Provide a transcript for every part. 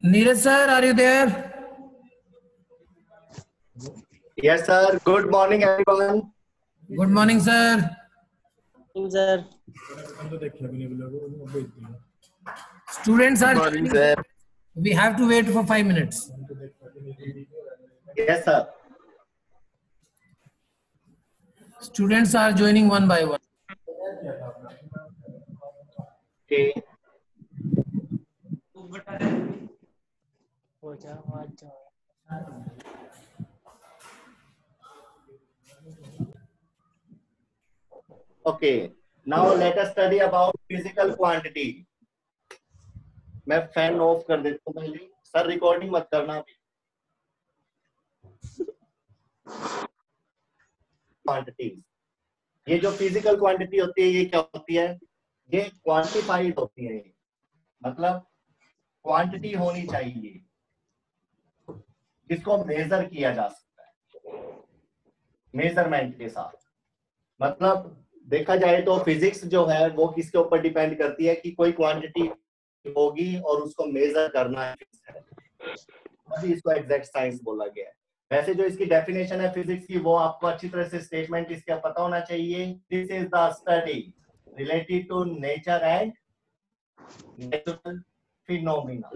Neeraj sir, are you there? Yes, sir. Good morning, everyone. Good morning, sir. Sir. Students are Morning, joining. sir. We have to wait for 5 minutes. Yes, sir. Students are joining one by one. Okay. Okay. Now let us study about physical quantity. मैं fan of कर देता हूँ पहले। Sir recording मत करना अभी। Quantities, ये जो फिजिकल क्वांटिटी होती है ये क्या होती है? ये क्वांटिफाइड होती है, मतलब क्वांटिटी होनी चाहिए जिसको मेजर किया जा सकता है मेजरमेंट के साथ। मतलब देखा जाए तो फिजिक्स जो है वो किसके ऊपर डिपेंड करती है कि कोई क्वांटिटी होगी और उसको मेजर करना है, अभी इसको एग्जैक्ट साइंस बोला गया है। वैसे जो इसकी डेफिनेशन है फिजिक्स की वो आपको अच्छी तरह से स्टेटमेंट इसका पता होना चाहिए। This is the study related to nature and natural phenomena.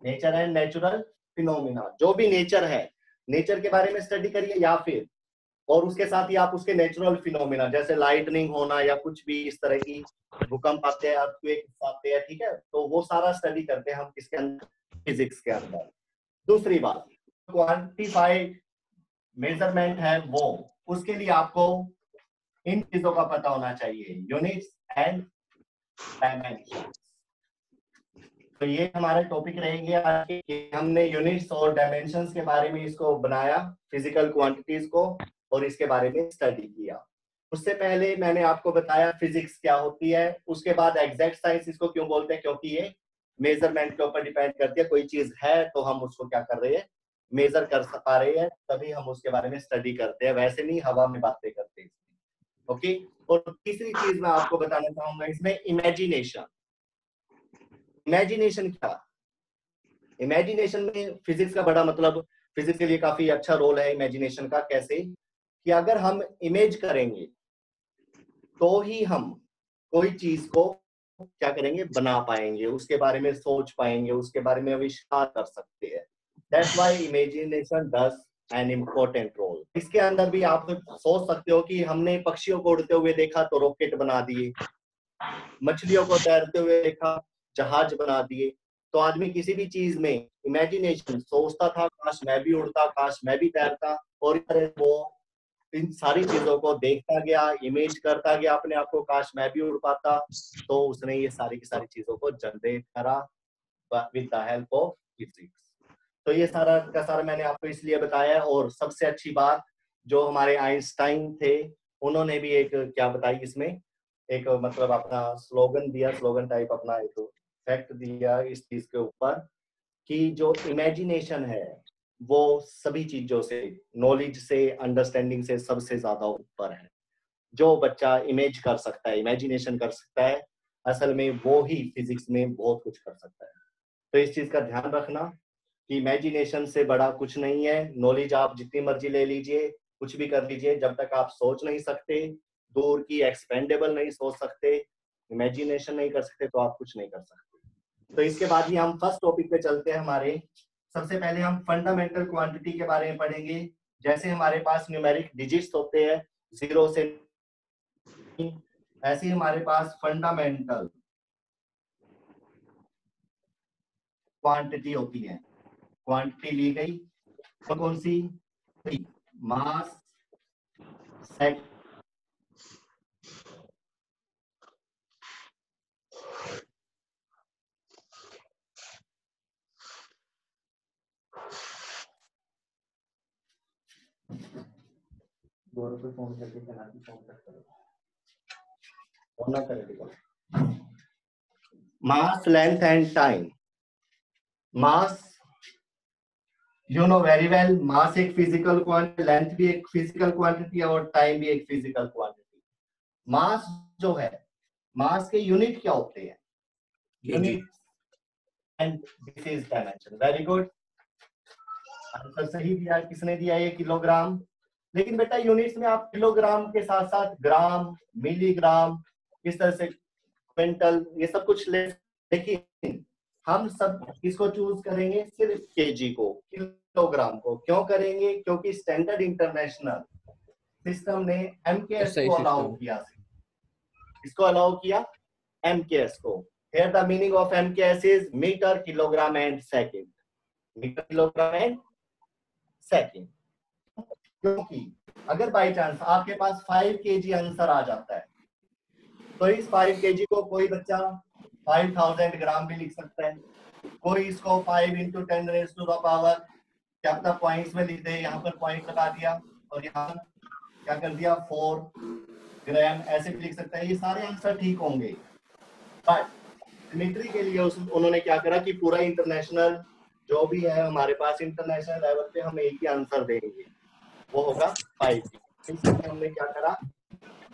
Nature and natural phenomena, जो भी नेचर है, नेचर के बारे में स्टडी करिए या फिर और उसके साथ ही आप उसके नेचुरल फिनोमिना जैसे लाइटनिंग होना या कुछ भी इस तरह की भूकंप आते हैं, अर्थक्वेक आते हैं, ठीक है, तो वो सारा स्टडी करते हैं हम किसके अंदर? फिजिक्स के अंदर। दूसरी बात, क्वांटिफाइड मेजरमेंट है वो, उसके लिए आपको इन चीजों का पता होना चाहिए, यूनिट्स एंड डायमेंशन। तो ये हमारे टॉपिक रहेंगे आज के। हमने यूनिट्स और डायमेंशंस के बारे में इसको बनाया, फिजिकल क्वांटिटीज को, और इसके बारे में स्टडी किया। उससे पहले मैंने आपको बताया फिजिक्स क्या होती है, उसके बाद एग्जैक्ट साइंस इसको क्यों बोलते हैं, क्योंकि ये मेजरमेंट के ऊपर डिपेंड करती है। कोई चीज है तो हम उसको क्या कर रहे हैं, मेजर कर पा रहे हैं, तभी हम उसके बारे में स्टडी करते हैं, वैसे नहीं हवा में बातें करते हैं। ओके। और तीसरी चीज मैं आपको बताना चाहूंगा इसमें, इमेजिनेशन। इमेजिनेशन क्या? इमेजिनेशन में फिजिक्स का बड़ा मतलब, फिजिक्स के लिए काफी अच्छा रोल है इमेजिनेशन का। कैसे कि अगर हम इमेज करेंगे तो ही हम कोई चीज को क्या करेंगे, बना पाएंगे, उसके बारे में सोच पाएंगे, उसके बारे में आविष्कार कर सकते हैं। That's why imagination does an important role. इसके अंदर भी आप सोच सकते हो कि हमने पक्षियों को उड़ते हुए देखा तो रॉकेट बना दिए, मछलियों को तैरते हुए देखा, जहाज बना दिए। तो आदमी किसी भी चीज में इमेजिनेशन सोचता था, काश मैं भी उड़ता, काश मैं भी तैरता, और इस तरह वो इन सारी चीजों को देखता गया, इमेज करता गया अपने आप को, काश मैं भी उड़ पाता। तो उसने ये सारी की सारी चीजों को जनरेट करा with the help of physics. तो ये सारा का सारा मैंने आपको इसलिए बताया। और सबसे अच्छी बात जो हमारे आइंस्टाइन थे, उन्होंने भी एक क्या बताई इसमें, एक मतलब अपना स्लोगन दिया, स्लोगन टाइप अपना एक फैक्ट दिया इस चीज के ऊपर कि जो इमेजिनेशन है वो सभी चीजों से, नॉलेज से, अंडरस्टैंडिंग से सबसे ज्यादा ऊपर है। जो बच्चा इमेज कर सकता है, इमेजिनेशन कर सकता है, असल में वो ही फिजिक्स में बहुत कुछ कर सकता है। तो इस चीज का ध्यान रखना कि इमेजिनेशन से बड़ा कुछ नहीं है। नॉलेज आप जितनी मर्जी ले लीजिए, कुछ भी कर लीजिए, जब तक आप सोच नहीं सकते, दूर की एक्सपेंडेबल नहीं सोच सकते, इमेजिनेशन नहीं कर सकते, तो आप कुछ नहीं कर सकते। तो इसके बाद ही हम फर्स्ट टॉपिक पे चलते हैं हमारे। सबसे पहले हम फंडामेंटल क्वांटिटी के बारे में पढ़ेंगे। जैसे हमारे पास न्यूमेरिक डिजिट्स होते हैं 0 से, ऐसे ही हमारे पास फंडामेंटल क्वांटिटी होती है। क्वांटिटी ली गई कौन सी? मास, सेट, पे फोन करके mass, length and time. Mass you know very well, mass एक फिजिकल क्वांटिटी, लेंथ भी एक फिजिकल क्वांटिटी और टाइम भी एक फिजिकल क्वांटिटी। मास जो है, मास के यूनिट क्या होते हैं? Unit and this is dimension. Very good, answer सही दिया। किसने दिया? ये किलोग्राम। लेकिन बेटा यूनिट्स में आप किलोग्राम के साथ साथ ग्राम, मिलीग्राम, इस तरह से क्विंटल, ये सब कुछ ले, लेकिन हम सब किसको चूज करेंगे? सिर्फ केजी को, किलोग्राम को। क्यों करेंगे? क्योंकि स्टैंडर्ड इंटरनेशनल सिस्टम ने एमकेएस को अलाउ किया। इसको अलाउ किया, एमकेएस को। Here the meaning of MKS is meter, kilogram and second. Metre, kilogram and second. क्योंकि अगर बाई चांस आपके पास 5 kg आंसर आ जाता है, तो इस 5 kg को कोई बच्चा 5000 ग्राम भी लिख सकता है, कोई इसको 5 × 10 raised to the power क्या पता पॉइंट्स में लिख दे। यहाँ पर पॉइंट लगा दिया और यहाँ क्या कर दिया 4 ग्राम, ऐसे भी लिख सकता है। ये सारे आंसर ठीक होंगे, बट सिमेट्री के लिए उन्होंने क्या करा कि पूरा इंटरनेशनल जो भी है हमारे पास, इंटरनेशनल लेवल पे हम एक ही आंसर देंगे, वो होगा 5। इसलिए हमने क्या करा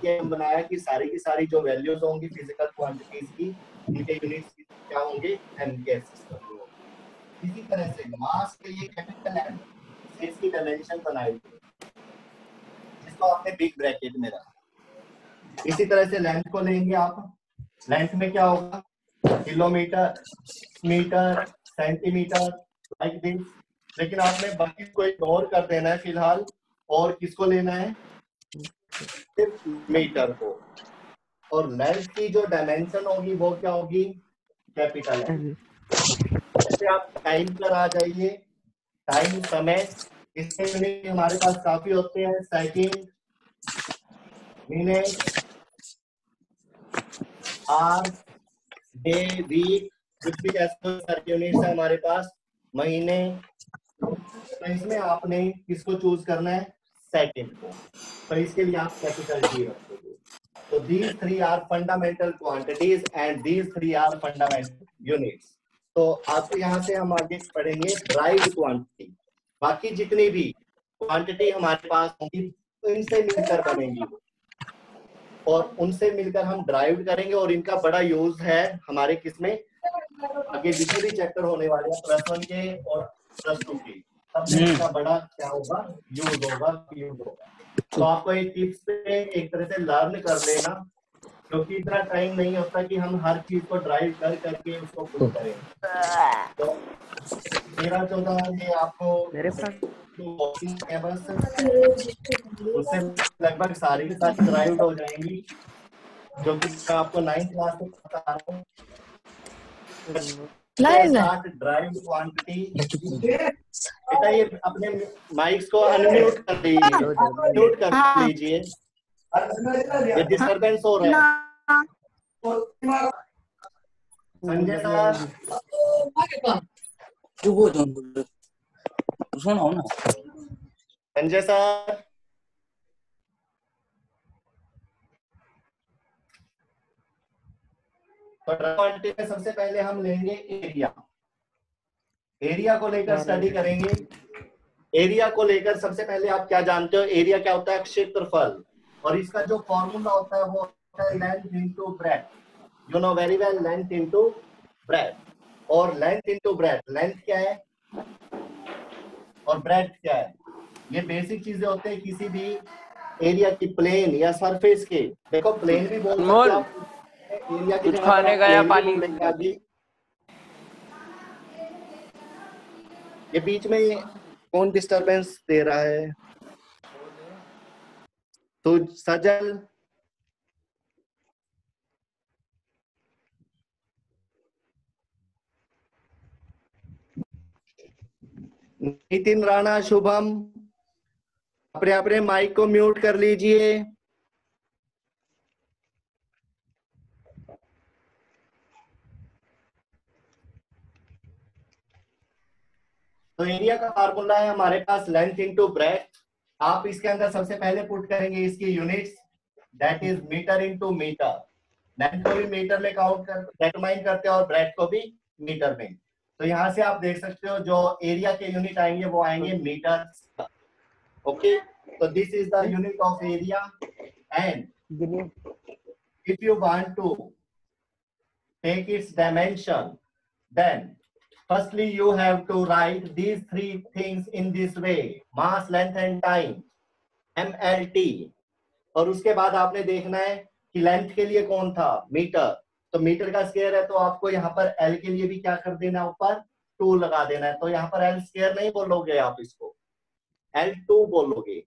कि हम बनाया कि सारी की सारी जो वैल्यूज होंगी फिजिकल क्वांटिटीज की, उनके यूनिट्स क्या होंगे? MKS system. इसी तरह से मास के लिए कैपिटल एम से इसकी डायमेंशन बनाई, जिसको आपने बिग ब्रैकेट में रखा। इसी तरह से लेंथ को लेंगे आप, लेंथ में क्या होगा? Kilometre, metre, centimetre, like this. लेकिन आपने बाकी को इग्नोर कर देना है फिलहाल, और किसको लेना है? सिर्फ मीटर को। और लेंथ की जो डायमेंशन होगी वो क्या होगी? Capital M. जैसे आप टाइम पर आ जाइए, टाइम, समय, इसके यूनिट हमारे पास काफी होते हैं। Second, minute, hour, day, week, कुछ भी कैसे सारे यूनिट्स है हमारे पास, महीने। तो इसमें आपने किसको चूज करना है? सेकंड को। तो इसके लिए आप कैपिटल टी रखोगे। तो these 3 are fundamental quantities and these 3 are fundamental units. तो आपको यहाँ से हम आगे पढ़ेंगे ड्राइव्ड क्वांटिटी। बाकी जितनी भी क्वांटिटी हमारे पास होंगी इनसे मिलकर बनेंगी, और उनसे मिलकर हम ड्राइव करेंगे, और इनका बड़ा यूज है हमारे किसमें? आगे जितने भी चैप्टर होने वाले हैं +1 के और +2 के, सब में इनका बड़ा क्या होगा? यूज होगा। तो आपको एक टिप्स पे एक तरह से लर्न कर लेना, क्योंकि इतना टाइम नहीं होता कि हम हर चीज को ड्राइव कर करके उसको पुट करें। तो 13-14 ये आपको मेरे पास है बस, उससे लगभग सारी की सारी ड्राइव हो जाएंगी, जो कि मैं आपको 9th क्लास में बता रहा हूँ। Drive quantity. बेटा ये अपने माइक्स को अनम्यूट कर लीजिए, म्यूट कर लीजिए, ये डिस्टरबेंस हो रहा है। संजय सर, संजय सर, तो क्वांटिटी में सबसे पहले हम लेंगे एरिया। एरिया को लेकर स्टडी करेंगे। एरिया को लेकर सबसे पहले आप क्या जानते हो? एरिया क्या होता है? क्षेत्रफल। और इसका जो फॉर्मूला होता है वो होता है length into breadth. You know very well, length into breadth. और लेंथ इनटू ब्रेड्थ, लेंथ क्या है और ब्रेड्थ क्या है? ये बेसिक चीजें होते हैं किसी भी एरिया की, प्लेन या सरफेस के। देखो प्लेन भी बोल सकते हो आप, एरिया की जगह खाने गया पानी। ये बीच में कौन डिस्टरबेंस दे रहा है? तो सजल, नितिन राणा, शुभम, अपने अपने माइक को म्यूट कर लीजिए। तो एरिया का फार्मूला है हमारे पास लेंथ इनटू ब्रेड्थ। आप इसके अंदर सबसे पहले पुट करेंगे इसकी units, that is metre into metre. Length को भी मीटर में काउंट कर डिटरमाइन करते हैं और ब्रेड्थ को भी मीटर में। तो यहाँ से आप देख सकते हो जो एरिया के यूनिट आएंगे वो आएंगे मीटर। ओके, तो this is the unit of area and if you want to take its dimension, then firstly you have to write these three things in this way: mass, length and time, MLT। और उसके बाद आपने देखना है कि length के लिए कौन था, मीटर, तो मीटर का स्क्वायर है तो आपको यहाँ पर L के लिए भी क्या कर देना है, ऊपर 2 लगा देना है। तो यहाँ पर L स्क्वायर नहीं बोलोगे आप, इसको L2 बोलोगे।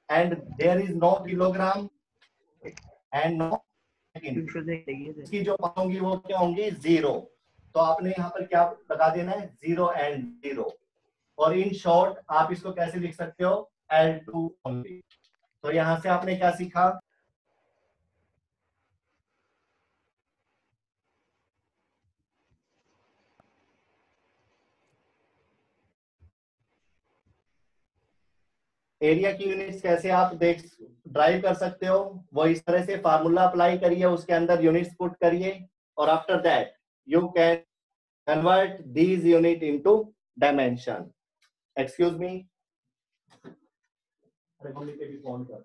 And there is no kilogram and no, इसकी जो मान होंगी वो क्या होंगी, 0। तो आपने यहाँ पर क्या लगा देना है, 0 एंड 0। और इन शॉर्ट आप इसको कैसे लिख सकते हो, L2 ओनली। तो यहाँ से आपने क्या सीखा, एरिया की यूनिट्स कैसे आप देख ड्राइव कर सकते हो, वो इस तरह से फार्मूला अप्लाई करिए, उसके अंदर यूनिट्स पुट करिए और after that you can convert these unit into dimension. Excuse me, अरे मम्मी पे भी फोन कर।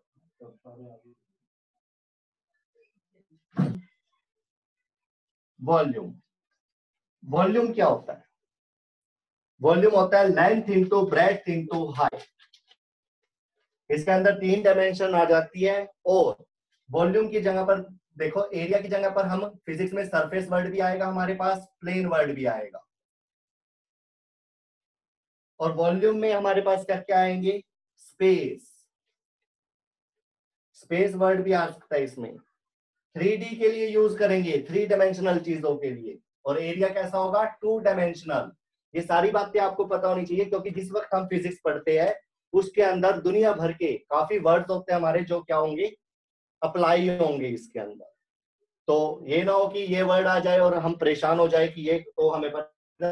वॉल्यूम, वॉल्यूम क्या होता है, वॉल्यूम होता है length into breadth into height. इसके अंदर 3 डायमेंशन आ जाती है। और वॉल्यूम की जगह पर देखो, एरिया की जगह पर हम फिजिक्स में सरफेस वर्ड भी आएगा हमारे पास, प्लेन वर्ड भी आएगा। और वॉल्यूम में हमारे पास क्या क्या आएंगे, स्पेस, स्पेस वर्ड भी आ सकता है इसमें। 3D के लिए यूज करेंगे, 3 डायमेंशनल चीजों के लिए। और एरिया कैसा होगा, 2 डायमेंशनल। ये सारी बातें आपको पता होनी चाहिए, क्योंकि जिस वक्त हम फिजिक्स पढ़ते हैं उसके अंदर दुनिया भर के काफी वर्ड्स होते हैं हमारे, जो क्या होंगे, अप्लाई होंगे इसके अंदर। तो ये ना हो कि ये वर्ड आ जाए और हम परेशान हो जाए कि ये तो हमें पता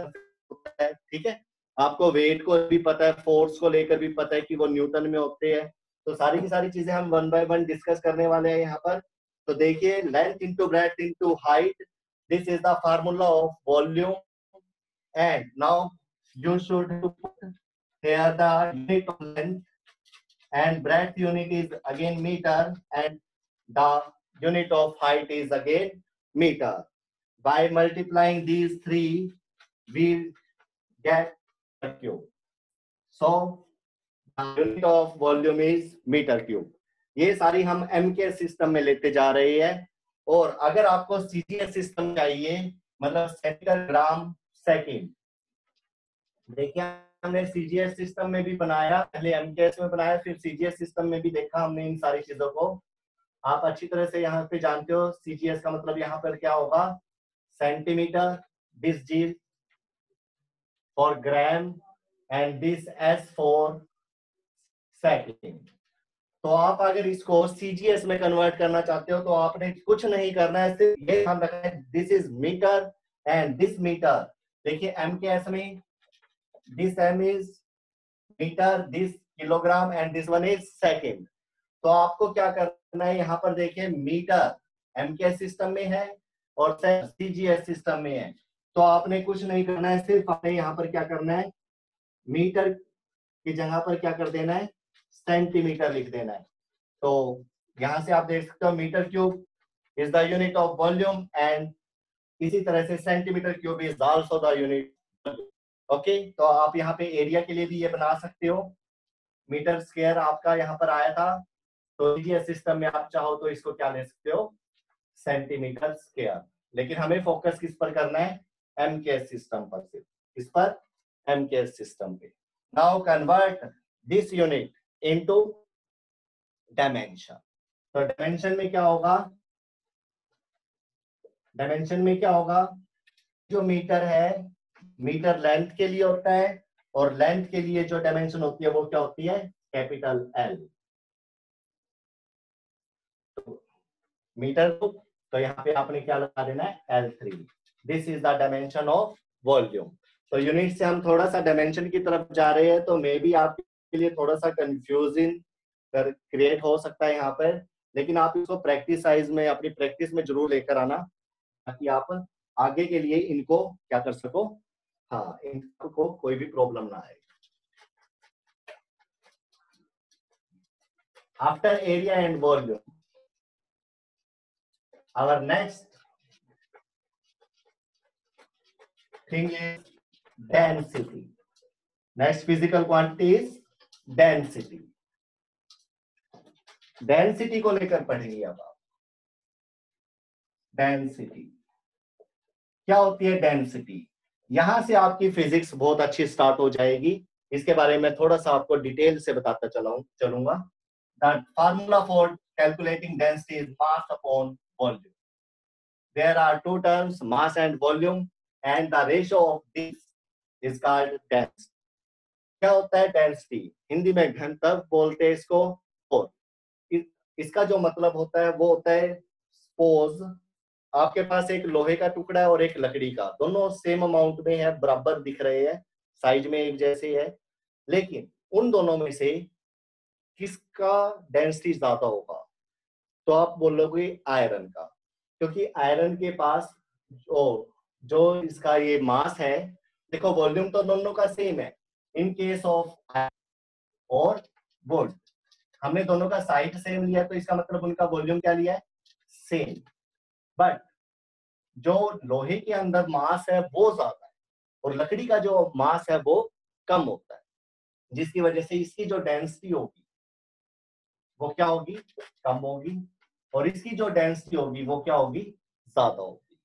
है, ठीक है। आपको वेट को भी पता है, फोर्स को लेकर भी पता है कि वो न्यूटन में होते हैं। तो सारी की सारी चीजें हम 1 बाय 1 डिस्कस करने वाले हैं यहाँ पर। तो देखिए, length into breadth into height, this is the formula of volume. And now you should put here the unit of length and breadth unit is again meter and the unit of height is again meter. By multiplying these three we get cube. So the unit of volume is meter cube. ये सारी हम MKS system में लेते जा रहे हैं। और अगर आपको CGS सिस्टम चाहिए, मतलब सेंटीमीटर ग्राम सेकेंड, देखिए हमने सीजीएस सिस्टम में भी बनाया, पहले एमकेएस में बनाया, फिर सीजीएस सिस्टम में भी देखा हमने इन सारी चीजों को। आप अच्छी तरह से यहाँ पे जानते हो सीजीएस का मतलब यहाँ पर क्या होगा, centimetre, this g for gram and this s for second. तो आप अगर इसको सीजीएस में कन्वर्ट करना चाहते हो तो आपने कुछ नहीं करना है, सिर्फ ये ध्यान रखना है, this is metre and this metre. देखिए एमकेएस में this m is meter, this kilogram and this one is second। तो आपको क्या करना है, यहाँ पर देखिए मीटर MKS सिस्टम में है और CGS सिस्टम में है। तो आपने कुछ नहीं करना है, सिर्फ आपने यहाँ पर क्या करना है, मीटर की जगह पर क्या कर देना है, सेंटीमीटर लिख देना है। तो यहाँ से आप देख सकते हो metre cube is the unit of volume and इसी तरह से centimetre cube is also the unit. Okay, तो आप यहाँ पे एरिया के लिए भी ये बना सकते हो, मीटर स्क्वायर आपका यहाँ पर आया था, तो जीएस सिस्टम में आप चाहो तो इसको क्या ले सकते हो, सेंटीमीटर स्क्वायर। लेकिन हमें फोकस किस पर करना है, एमकेएस सिस्टम पर, सिर्फ इस पर, एमकेएस सिस्टम पे। Now convert this unit into dimension. तो डायमेंशन में क्या होगा, डायमेंशन में क्या होगा, जो मीटर है, मीटर लेंथ के लिए होता है और लेंथ के लिए जो डायमेंशन होती है वो क्या होती है, कैपिटल L। तो मीटर तो यहाँ पे आपने क्या लगा देना है, L3। This is the dimension of volume. तो यूनिट से हम थोड़ा सा डायमेंशन की तरफ जा रहे हैं, तो मे बी आपके लिए थोड़ा सा कंफ्यूजिंग क्रिएट हो सकता है यहाँ पर, लेकिन आप इसको प्रैक्टिस में, अपनी प्रैक्टिस में जरूर लेकर आना, ताकि आप आगे के लिए इनको क्या कर सको, हाँ, इनको कोई भी प्रॉब्लम ना आए। After area and volume, our next thing is density. Next physical quantity is density. Density को लेकर पढ़ेंगे अब आप। डेंसिटी क्या होती है? डेंसिटी, यहां से आपकी फिजिक्स बहुत अच्छी स्टार्ट हो जाएगी। इसके बारे में थोड़ा सा आपको डिटेल से बताता चलूंगा। The formula for calculating density is mass upon volume. There are two terms, mass and volume, and the ratio of these is called density. क्या होता है डेंसिटी? हिंदी में घनत्व बोलते हैं इसको। और इसका जो मतलब होता है वो होता है, सपोज आपके पास एक लोहे का टुकड़ा है और एक लकड़ी का, दोनों सेम अमाउंट में है, बराबर दिख रहे हैं, साइज में एक जैसे है, लेकिन उन दोनों में से किसका डेंसिटी ज्यादा होगा? तो आप बोलोगे आयरन का, क्योंकि आयरन के पास जो इसका ये मास है, देखो वॉल्यूम तो दोनों का सेम है। इन केस ऑफ आयरन और वुड, हमने दोनों का साइज सेम लिया, तो इसका मतलब उनका वॉल्यूम क्या लिया है? सेम। बट जो लोहे के अंदर मास है वो ज्यादा है और लकड़ी का जो मास है वो कम होता है, जिसकी वजह से इसकी जो डेंसिटी होगी वो क्या होगी? कम होगी, और इसकी जो डेंसिटी होगी वो क्या होगी? ज्यादा होगी।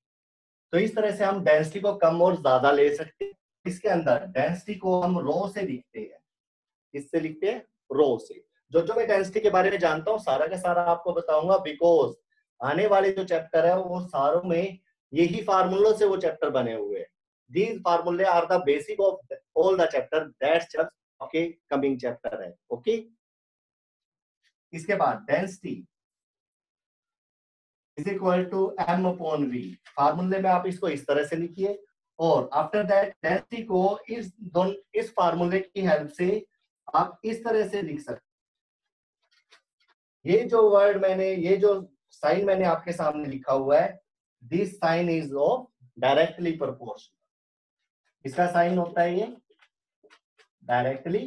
तो इस तरह से हम डेंसिटी को कम और ज्यादा ले सकते हैं। इसके अंदर डेंसिटी को हम रो से लिखते हैं। किससे लिखते हैं? रो से। जो मैं डेंसिटी के बारे में जानता हूँ सारा का सारा आपको बताऊंगा, बिकॉज आने वाले जो चैप्टर है वो सारों में यही फार्मूलों से वो चैप्टर बने हुए हैं। These formulae are the basic of all the chapter, that's just okay coming chapter है। ओके, इसके बाद density is equal to m upon v। फार्मूले में आप इसको इस तरह से लिखिए, और आफ्टर दैट डेंसिटी को इस फार्मूले की हेल्प से आप इस तरह से लिख सकते। ये जो वर्ड मैंने, ये जो साइन मैंने आपके सामने लिखा हुआ है, this sign is of directly proportional. इसका साइन होता है ये डायरेक्टली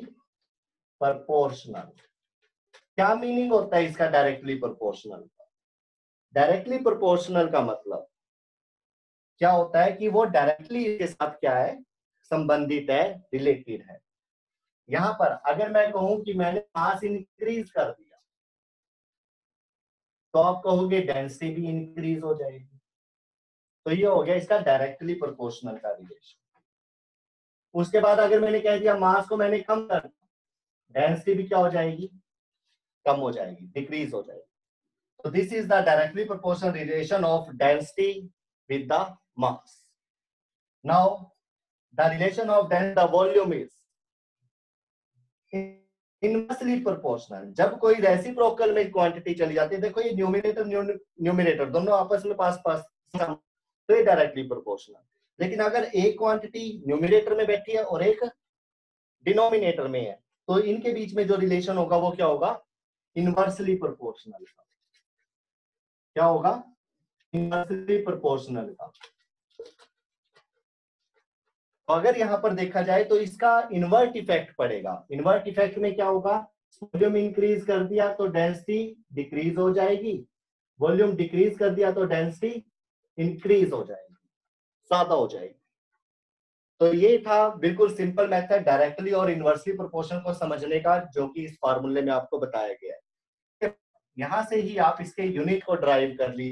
प्रोपोर्शनल। क्या मीनिंग होता है इसका डायरेक्टली प्रोपोर्शनल का? डायरेक्टली प्रोपोर्शनल का मतलब क्या होता है कि वो डायरेक्टली इसके साथ क्या है? संबंधित है, रिलेटेड है। यहां पर अगर मैं कहूं कि मैंने मास इंक्रीज कर दिया, तो आप कहोगे डेंसिटी भी इंक्रीज हो जाएगी। तो ये हो गया इसका डायरेक्टली प्रोपोर्शनल का रिलेशन। उसके बाद अगर मैंने कह दिया मास को मैंने कम कर दिया, डेंसिटी भी क्या हो जाएगी? कम हो जाएगी, डिक्रीज हो जाएगी। तो this is the directly proportional relation of density with the mass. Now the relation of the volume is inversely proportional. जब कोई रेसिप्रोकल में क्वांटिटी चली जाती है, देखो ये न्यूमरेटर दोनों आपस में पास पास, तो ये डायरेक्टली प्रोपोर्शनल। लेकिन अगर एक क्वांटिटी न्यूमरेटर में बैठी है और एक डिनोमिनेटर में है, तो इनके बीच में जो रिलेशन होगा वो क्या होगा? इनवर्सली प्रोपोर्शनल का। क्या होगा? इनवर्सली प्रोपोर्शनल का। तो अगर यहां पर देखा जाए तो इसका इन्वर्ट इफेक्ट पड़ेगा। इन्वर्ट इफेक्ट में क्या होगा? वॉल्यूम इंक्रीज कर दिया तो डेंसिटी डिक्रीज हो जाएगी, वॉल्यूम डिक्रीज कर दिया तो डेंसिटी इंक्रीज हो जाएगी, ज्यादा हो जाएगी। तो ये था बिल्कुल सिंपल मेथड डायरेक्टली और इनवर्सली प्रोपोर्शनल को समझने का, जो कि इस फार्मूले में आपको बताया गया है। यहां से ही आप इसके यूनिट को ड्राइव कर ली।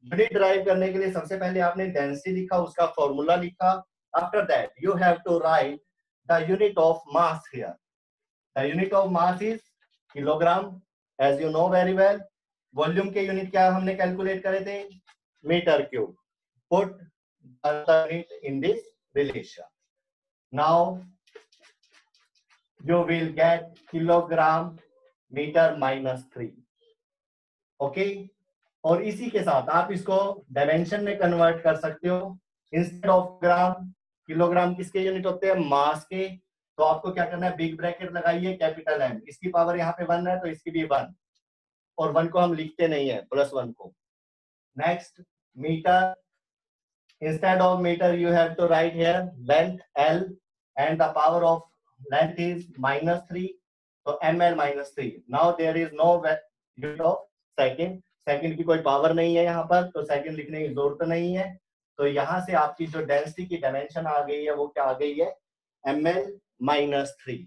यूनिट ड्राइव करने के लिए सबसे पहले आपने डेंसिटी लिखा, उसका फॉर्मूला लिखा। After that, you have to write the unit of mass here. The unit of mass is kilogram, as you know very well. Volume के यूनिट क्या हमने कैलकुलेट करे थे? Metre cube. Put the unit in this relation. Now you will get kilogram meter minus 3. Okay? और इसी के साथ आप इसको डायमेंशन में कन्वर्ट कर सकते हो। इंस्टेड ऑफ ग्राम, किलोग्राम किसके यूनिट होते हैं? मास के। तो आपको क्या करना है? बिग ब्रैकेट लगाइए, कैपिटल M। इसकी पावर यहाँ पे 1 है तो इसकी भी 1, और 1 को हम लिखते नहीं है, +1 को। Next metre instead of meter you have to write here length L and the power of length is -3, so ml -3. now there is no unit of second. Second की कोई पावर नहीं है यहाँ पर, तो सेकंड लिखने की जरूरत नहीं है। तो यहाँ से आपकी जो डेंसिटी की डायमेंशन आ गई है वो क्या आ गई है, ml -3।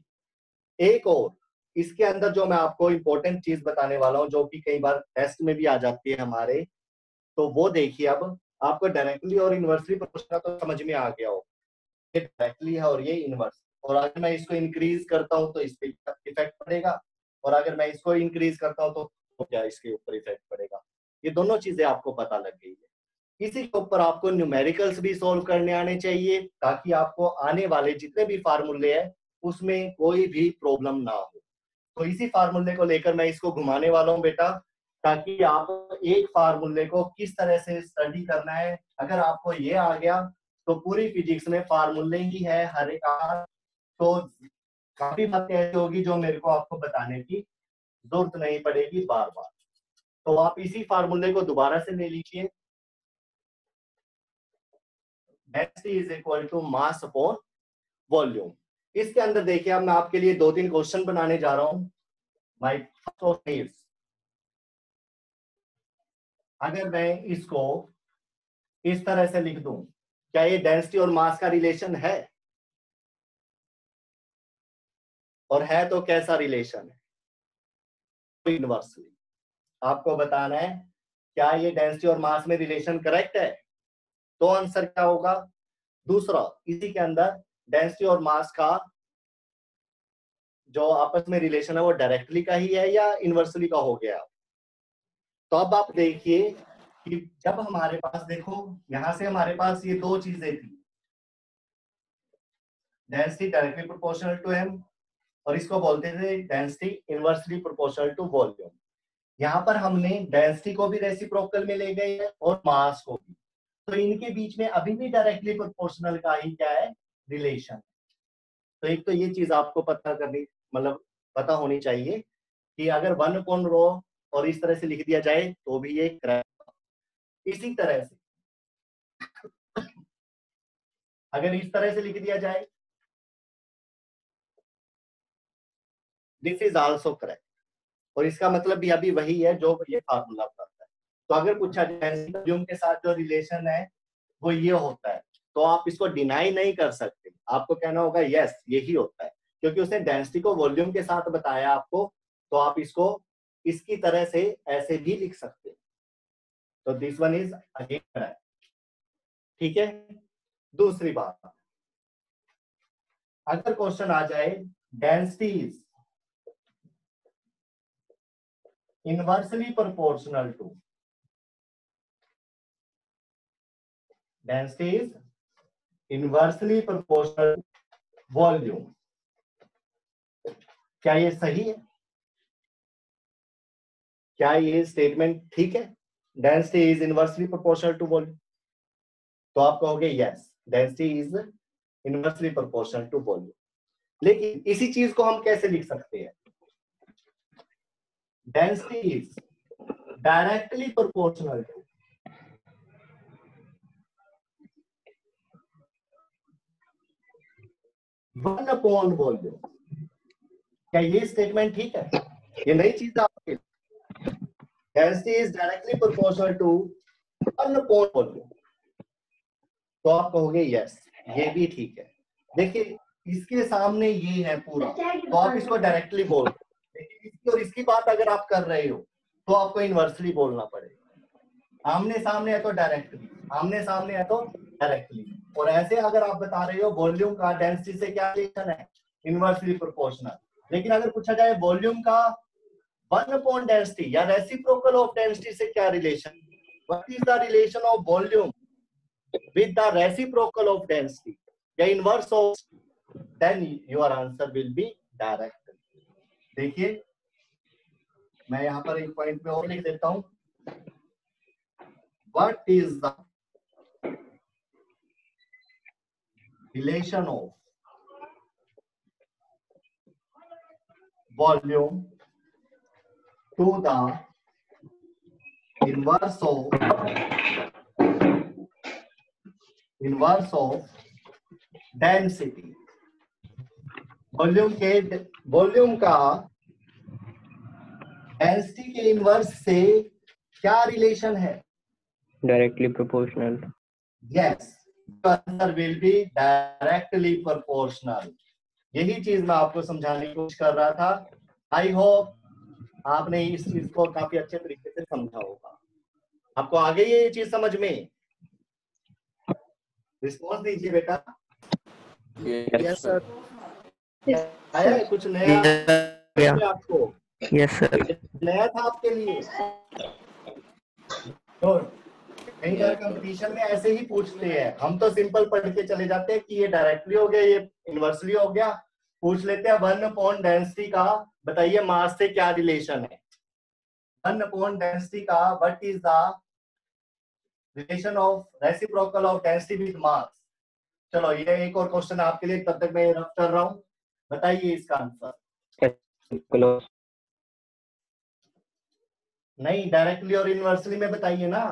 एक और इसके अंदर जो मैं आपको इंपॉर्टेंट चीज बताने वाला हूँ, जो कि कई बार टेस्ट में भी आ जाती है हमारे, तो वो देखिए। अब आपको डायरेक्टली और इनवर्सली प्रोपोर्शनल तो समझ में आ गया हो, ये डायरेक्टली है और ये इनवर्स। और अगर मैं इसको इंक्रीज करता हूँ तो इस पे इफेक्ट पड़ेगा, और अगर मैं इसको इंक्रीज करता हूँ तो क्या इसके ऊपर इफेक्ट पड़ेगा। ये दोनों चीजें आपको पता लग गई है। इसी के ऊपर आपको न्यूमेरिकल्स भी सोल्व करने आने चाहिए, ताकि आपको आने वाले जितने भी फार्मूले हैं उसमें कोई भी प्रॉब्लम ना हो। तो इसी फार्मूले को लेकर मैं इसको घुमाने वाला हूँ बेटा, ताकि आप एक फार्मूले को किस तरह से स्टडी करना है। अगर आपको ये आ गया तो पूरी फिजिक्स में फार्मूले ही है हर एक का, तो काफी बातें ऐसी होगी जो मेरे को आपको बताने की जरूरत नहीं पड़ेगी बार बार। तो आप इसी फार्मूले को दोबारा से ले लीजिए, density is equal to mass upon volume. इसके अंदर देखिए, अब मैं आपके लिए 2-3 क्वेश्चन बनाने जा रहा हूं। माय फर्स्ट क्वेश्चन इज, अगर मैं इसको इस तरह से लिख दूं, क्या ये डेंसिटी और मास का रिलेशन है? और है तो कैसा रिलेशन है? इनवर्सली आपको बताना है क्या ये डेंसिटी और मास में रिलेशन करेक्ट है, तो आंसर क्या होगा। दूसरा, इसी के अंदर डेंसिटी और मास का जो आपस में रिलेशन है वो डायरेक्टली का ही है या इनवर्सली का हो गया। तो अब आप देखिए कि जब हमारे पास, देखो यहां से हमारे पास ये दो चीजें थी, density directly proportional to m, और इसको बोलते थे density inversely proportional to volume. यहाँ पर हमने डेंसिटी को भी रेसिप्रोकल में ले गए हैं और मास को भी, तो इनके बीच में अभी भी डायरेक्टली प्रोपोर्शनल का ही क्या है, रिलेशन। तो एक तो ये चीज आपको पता करनी, मतलब पता होनी चाहिए कि अगर 1/ρ और इस तरह से लिख दिया जाए तो भी ये करेक्ट। इसी तरह से अगर इस तरह से लिख दिया जाए, दिस इज आल्सो करेक्ट, और इसका मतलब भी अभी वही है जो ये फार्मूला करता है। तो अगर पूछा जाए वॉल्यूम के साथ जो रिलेशन है वो ये होता है, तो आप इसको डिनाई नहीं कर सकते, आपको कहना होगा यस यही होता है, क्योंकि उसने डेंसिटी को वॉल्यूम के साथ बताया आपको। तो आप इसको इसकी तरह से ऐसे भी लिख सकते हैं। तो this one is again correct, ठीक है। दूसरी बात, अगर क्वेश्चन आ जाए density is inversely proportional to, density is inversely proportional volume, क्या ये सही है? क्या ये स्टेटमेंट ठीक है, density is inversely proportional to volume? तो आप कहोगे yes, density is inversely proportional to volume. लेकिन इसी चीज को हम कैसे लिख सकते हैं, density is directly proportional to one by volume. क्या ये स्टेटमेंट ठीक है? ये नई चीज है आपके लिए। Density is directly proportional to one by volume, तो आप कहोगे यस ये भी ठीक है। देखिए इसके सामने ये है पूरा, तो आप इसको डायरेक्टली बोल, लेकिन इसकी और इसकी बात अगर आप कर रहे हो तो आपको इनवर्सली बोलना पड़ेगा। आमने सामने है तो डायरेक्टली, आमने सामने है तो डायरेक्टली। और ऐसे अगर आप बता रहे हो वॉल्यूम का डेंसिटी से क्या रिलेशन है, इनवर्सली प्रोपोर्शनल। लेकिन अगर पूछा जाए वॉल्यूम का 1/डेंसिटी या रेसिप्रोकल ऑफ डेंसिटी से क्या relation, what is the relation of volume with the reciprocal of density, the inverse of, then your answer will be direct। देखिए मैं यहां पर एक पॉइंट पे और लिख देता हूं, what is the relation of volume to the inverse of inverse of density. Volume का डेंसिटी के इनवर्स से क्या रिलेशन है? Directly proportional. Yes, answer will be directly proportional. यही चीज मैं आपको समझाने की कोशिश कर रहा था। आई होप आपने इस चीज को काफी अच्छे तरीके से समझा होगा। आपको आगे ये चीज समझ में? रिस्पॉन्स दीजिए बेटा। Yes, sir. आया है कुछ नया आपको? yes, sir. नया था आपके लिए? तो कई बार कंपटीशन में ऐसे ही पूछते हैं, हम तो सिंपल पढ़ के चले जाते हैं कि ये डायरेक्टली हो गया, ये इनवर्सली हो गया। पूछ लेते हैं 1 अपॉन डेंसिटी का बताइए मास से क्या रिलेशन है? 1 अपॉन डेंसिटी का what is the relation of reciprocal of density with mass? चलो ये एक और क्वेश्चन आपके लिए, तब तक मैं रफ कर रहा हूँ, बताइए इसका आंसर। Close. नहीं, डायरेक्टली और इनवर्सली में बताइए ना।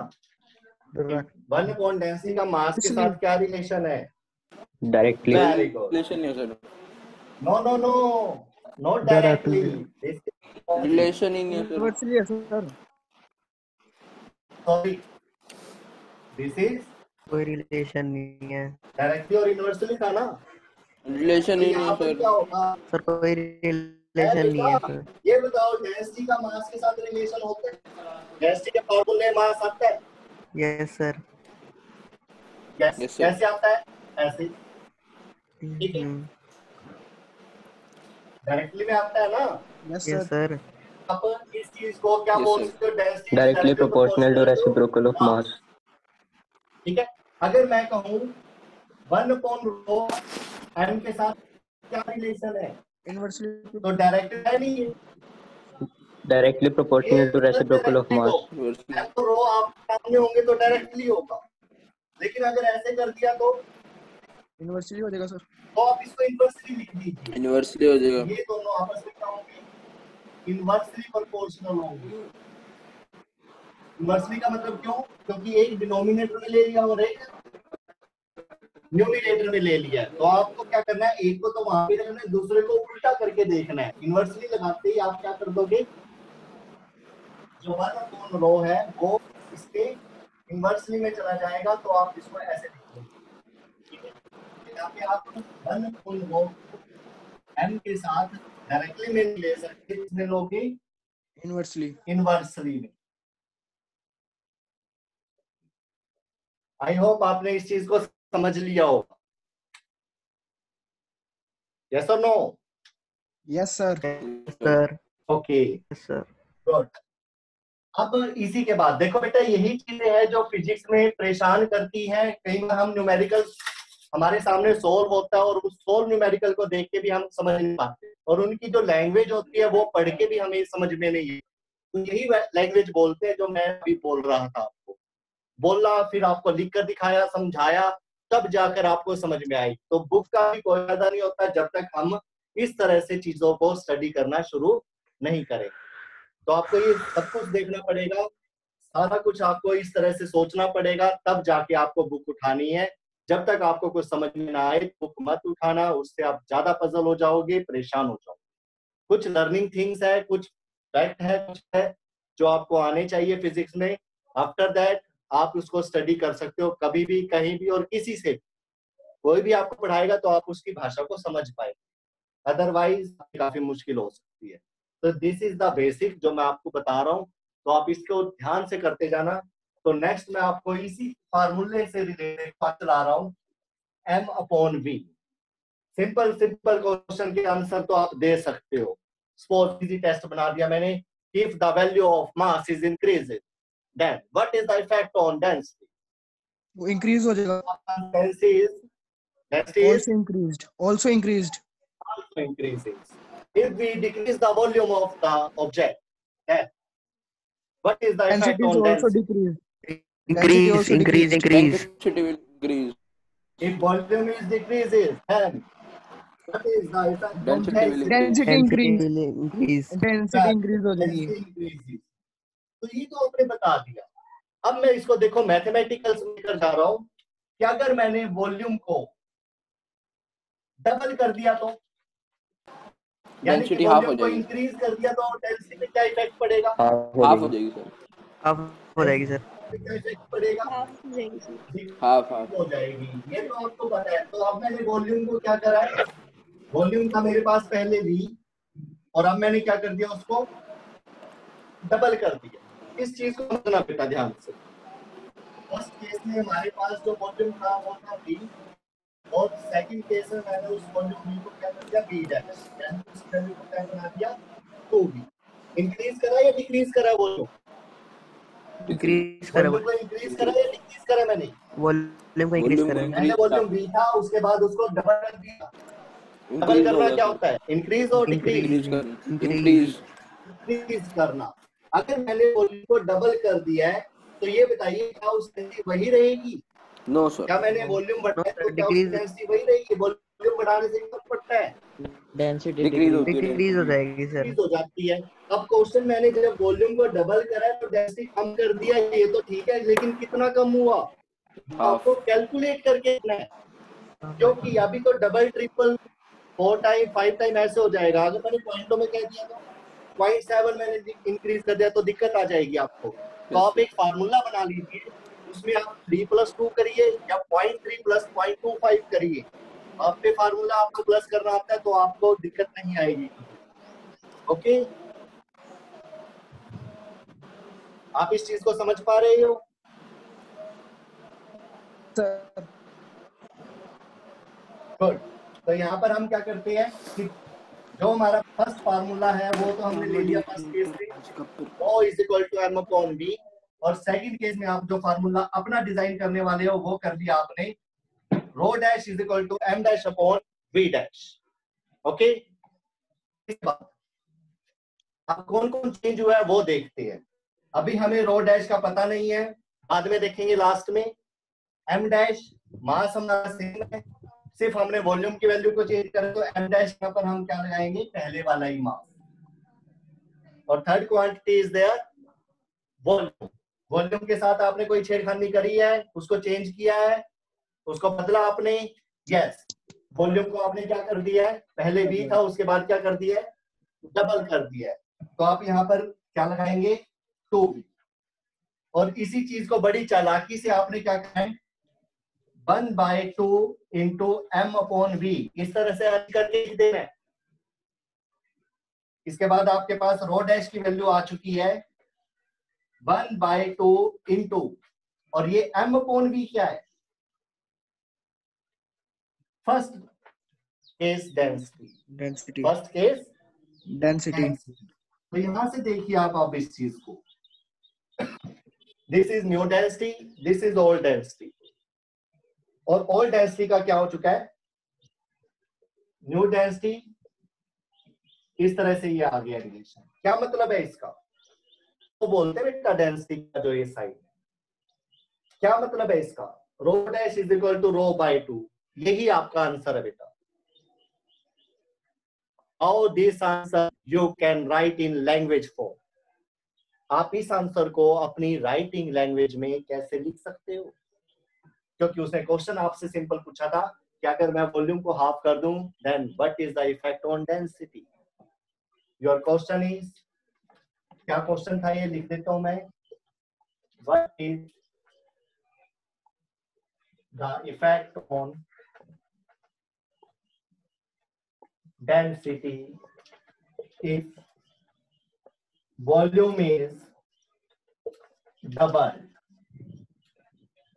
1 अपॉन डेंसिटी का मास के साथ क्या रिलेशन है? Directly. Very good. रिलेशन नहीं है sir, no no no, not directly. Relation ही नहीं है सर। University है सर। सॉरी, दिस इज कोई रिलेशन नहीं है डायरेक्टली और इनवर्सली था ना। रिलेशन ही नहीं यहाँ है पर सर। क्या होगा? सर, कोई रिलेशन नहीं है सर। ये बताओ, डेंसिटी का मास के साथ रिलेशन होता है? डेंसिटी के फॉर्मूले मास आता है? Yes sir. Yes, Yes, sir. कैसे आता है? ऐसे ठीक है, डायरेक्टली में आता है ना। Yes sir. आप इस चीज को क्या Yes, बोल sir. सकते हो? Density directly proportional to reciprocal of mass. ठीक है, अगर मैं कहूँ 1 अपॉन रो एम के साथ क्या रिलेशन है? University तो डायरेक्ट है नहीं है, directly proportional to reciprocal of mass. M तो रो आप सामने होंगे तो डायरेक्टली होगा, लेकिन अगर ऐसे कर दिया तो University हो जाएगा सर। आप इसको इनवर्सली लिख दीजिए। यूनिवर्सिटी हो जाएगा। ये दोनों आपस में क्या होंगे? इनवर्सली प्रोपोर्शनल होंगे। इनवर्सली का मतलब क्यों? क्योंकि एक डिनोमिनेटर में ले लिया और एक न्यूमरेटर में ले लिया है। तो आपको क्या करना है? एक को तो वहां पे रखना है, दूसरे को उल्टा करके देखना है। इनवर्सली लगाते ही आप क्या कर दोगे? जो 1 अपॉन रो है वो इसके इनवर्सली में चला जाएगा, तो आप इसको ऐसे लिख दोगे। ठीक है, यहाँ पे आप 1 अपॉन रो एम के साथ डायरेक्टली में ले सकते, किसमें लोगे? University। इनवर्सली में। आई होप आपने इस चीज को समझ लिया होगा। यस और no? Yes sir। Sir. Okay sir. Good. अब इसी के बाद देखो बेटा, यही चीजें हैं जो फिजिक्स में परेशान करती हैं। कई बार हम न्यूमेरिकल हमारे सामने सोल्व होता है और उस सोल्व न्यूमेरिकल को देख के भी हम समझ नहीं पाते, और उनकी जो लैंग्वेज होती है वो पढ़ के भी हमें समझ में नहीं है। तो यही लैंग्वेज बोलते हैं जो मैं अभी बोल रहा था। आपको बोला, फिर आपको लिख कर दिखाया, समझाया, तब जाकर आपको समझ में आई। तो बुक का भी कोई फायदा नहीं होता जब तक हम इस तरह से चीजों को स्टडी करना शुरू नहीं करें। तो आपको ये सब कुछ देखना पड़ेगा, सारा कुछ आपको इस तरह से सोचना पड़ेगा, तब जाके आपको बुक उठानी है। जब तक आपको कुछ समझ में ना आए बुक मत उठाना, उससे आप ज्यादा पजल हो जाओगे, परेशान हो जाओगे। कुछ लर्निंग थिंग्स है, कुछ फैक्ट है, कुछ है जो आपको आने चाहिए फिजिक्स में। आफ्टर दैट आप उसको स्टडी कर सकते हो कभी भी, कहीं भी, और किसी से भी। कोई भी आपको पढ़ाएगा तो आप उसकी भाषा को समझ पाएंगे, अदरवाइज काफी मुश्किल हो सकती है। तो दिस इज द बेसिक जो मैं आपको बता रहा हूँ, तो आप इसको ध्यान से करते जाना। तो नेक्स्ट मैं आपको इसी फार्मूले से रिलेटेड चला रहा हूँ, m upon v। Simple simple question के आंसर तो आप दे सकते हो। सपोज इजी टेस्ट बना दिया मैंने, if the value of mass is increased then what is the effect on density? वो increase हो जाएगा। Density is Also increased। Also increased। also increases. If we decrease the volume of the object, then what is the effect Density is on also density? decreased। Increase, also increase, decreased। increase. Density will increase. If volume is decreases, then what is the effect on Density will density? Density Density increase। will increase. Density increase हो जाएगी। Density increases. तो ये तो आपने बता दिया। अब मैं इसको देखो मैथमेटिकल्स में कर जा रहा हूँ। कि अगर मैंने वॉल्यूम को डबल कर दिया तो, यानी कि डेंसिटी हाफ हो वॉल्यूम को जाएगी, इंक्रीज कर दिया तो डेंसिटी पे क्या इफेक्ट पड़ेगा? हाफ हो जाएगी सर, हाफ हो जाएगी सर। क्या इफेक्ट पड़ेगा? हाफ हो जाएगी सर। हाफ हो जाएगी। ये तो आपको पता है। तो अब मैंने वॉल्यूम को क्या करा है, वॉल्यूम था मेरे पास पहले V, और अब मैंने क्या कर दिया, उसको डबल कर दिया। इस चीज को समझना बेटा ध्यान से। फर्स्ट केस में हमारे पास जो वॉल्यूम था वो था V, और सेकंड केस में मैंने उस वॉल्यूम V को क्या कर दिया, V डैश, यानी उस वैल्यू को क्या बना दिया, 2V। इंक्रीज करा या डिक्रीज करा वॉल्यूम? इंक्रीज करा, वॉल्यूम को इंक्रीज करा या डिक्रीज करा? मैंने वॉल्यूम को इंक्रीज करा। मैंने वॉल्यूम V था, उसके बाद उसको डबल कर दिया। डबल करना क्या होता है, इंक्रीज और डिक्रीज। इंक्रीज करना। अगर मैंने वॉल्यूम को डबल कर दिया है तो ये बताइए क्या उस डेंसिटी वही रहेगी? नो सर, क्या मैंने वॉल्यूम बढ़ाया तो क्या उसकी डेंसिटी वही रहेगी? वॉल्यूम बढ़ाने से क्या पड़ता है, डेंसिटी डिक्रीज होती है, डिक्रीज हो जाएगी सर। डिक्रीज हो जाती है। अब क्वेश्चन मैंने जब वॉल्यूम को डबल करा तो डेंसिटी कम कर दिया, ये तो ठीक है, लेकिन कितना कम हुआ आपको कैलकुलेट करके देखना है, क्योंकि अभी तो डबल ट्रिपल 4 टाइम 5 टाइम ऐसे हो जाएगा। अगर मैंने पॉइंटों में कह दिया तो 0.7 मैंने इंक्रीज कर दिया तो दिक्कत आ जाएगी आपको। तो आप एक फार्मूला बना लीजिए, उसमें आप 3+2 करिए या 0.3 + 0.25 करिए। आप पे फार्मूला आपको प्लस करना आता है तो आपको दिक्कत नहीं आएगी। ओके, आप इस चीज को समझ पा रहे हो? Sir good. तो यहाँ पर हम क्या करते हैं कि जो हमारा फर्स्ट फार्मूला है वो तो हमने ले लिया फर्स्ट केस में, O = M/V, और सेकंड केस में आप जो फार्मूला अपना डिजाइन करने वाले हो वो कर दिया आपने, ρ डैश = M'/V'। ओके, इसके बाद अब कौन कौन चेंज हुआ है वो देखते हैं। अभी हमें ρ डैश का पता नहीं है, बाद में देखेंगे लास्ट में। M डैश मास हमारा सेम है, सिर्फ हमने वॉल्यूम की वैल्यू को चेंज करें तो M डैश यहाँ पर हम क्या लगाएंगे, पहले वाला ही मास। और third quantity is there volume. Volume के साथ आपने कोई छेड़खानी करी है, उसको चेंज किया है, उसको बदला आपने, यस। वॉल्यूम को आपने क्या कर दिया है, पहले V था उसके बाद क्या कर दिया है, डबल कर दिया है। तो आप यहाँ पर क्या लगाएंगे, 2V। और इसी चीज को बड़ी चालाकी से आपने क्या कहा है, 1/2 × M/V, इस तरह से अर्ज करके लिख देना है। इसके बाद आपके पास ρ डैश की वैल्यू आ चुकी है 1/2 × और ये M/V क्या है, first case density, first case density. तो यहां से देखिए आप अब इस चीज को, this is new density, this is old density. और ओल्ड डेंसिटी का क्या हो चुका है, न्यू डेंसिटी, इस तरह से ये आ गया रिलेशन। क्या मतलब है इसका, तो बोलते हैं बेटा डेंसिटी का जो ये साइड, क्या मतलब है इसका, ρ डैश = ρ/2। यही आपका आंसर है बेटा। How this answer you can write in language form. आप इस आंसर को अपनी राइटिंग लैंग्वेज में कैसे लिख सकते हो, क्योंकि उसने क्वेश्चन आपसे सिंपल पूछा था कि अगर मैं वॉल्यूम को हाफ कर दूं then what is the effect on density. Your question is, क्या क्वेश्चन था ये लिख देता हूं मैं, what is the effect on density if volume is double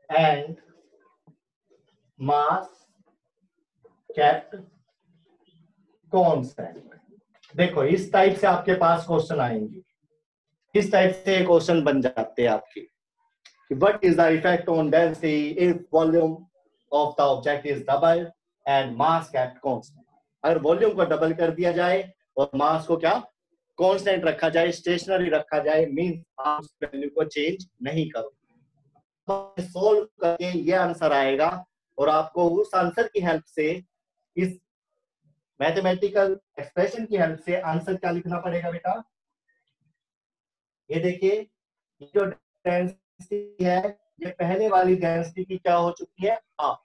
and mass kept constant। देखो इस टाइप से आपके पास क्वेश्चन आएंगे, इस टाइप से क्वेश्चन बन जाते हैं आपके कि what is the effect on density if volume of the object is double and mass kept constant। अगर वॉल्यूम को डबल कर दिया जाए और मास को क्या कांस्टेंट रखा जाए, स्टेशनरी रखा जाए, मींस आप उस वैल्यू को चेंज नहीं करो। सोल्व करके ये आंसर आएगा और आपको उस आंसर की हेल्प से, इस मैथमेटिकल एक्सप्रेशन की हेल्प से आंसर क्या लिखना पड़ेगा बेटा, ये देखिए जो डेंसिटी है ये पहले वाली डेंसिटी की क्या हो चुकी है, हाफ।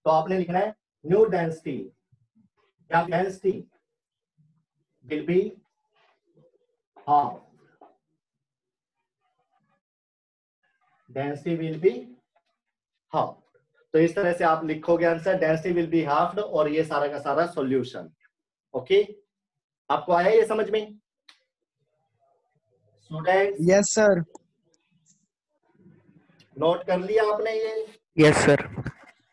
तो आपने लिखना है न्यू डेंसिटी या density will be half, density will be half. तो इस तरह से आप लिखोगे answer, density will be half, और ये सारा का सारा सॉल्यूशन। ओके, आपको आया ये समझ में स्टूडेंट्स? Yes sir. नोट कर लिया आपने ये? Yes sir.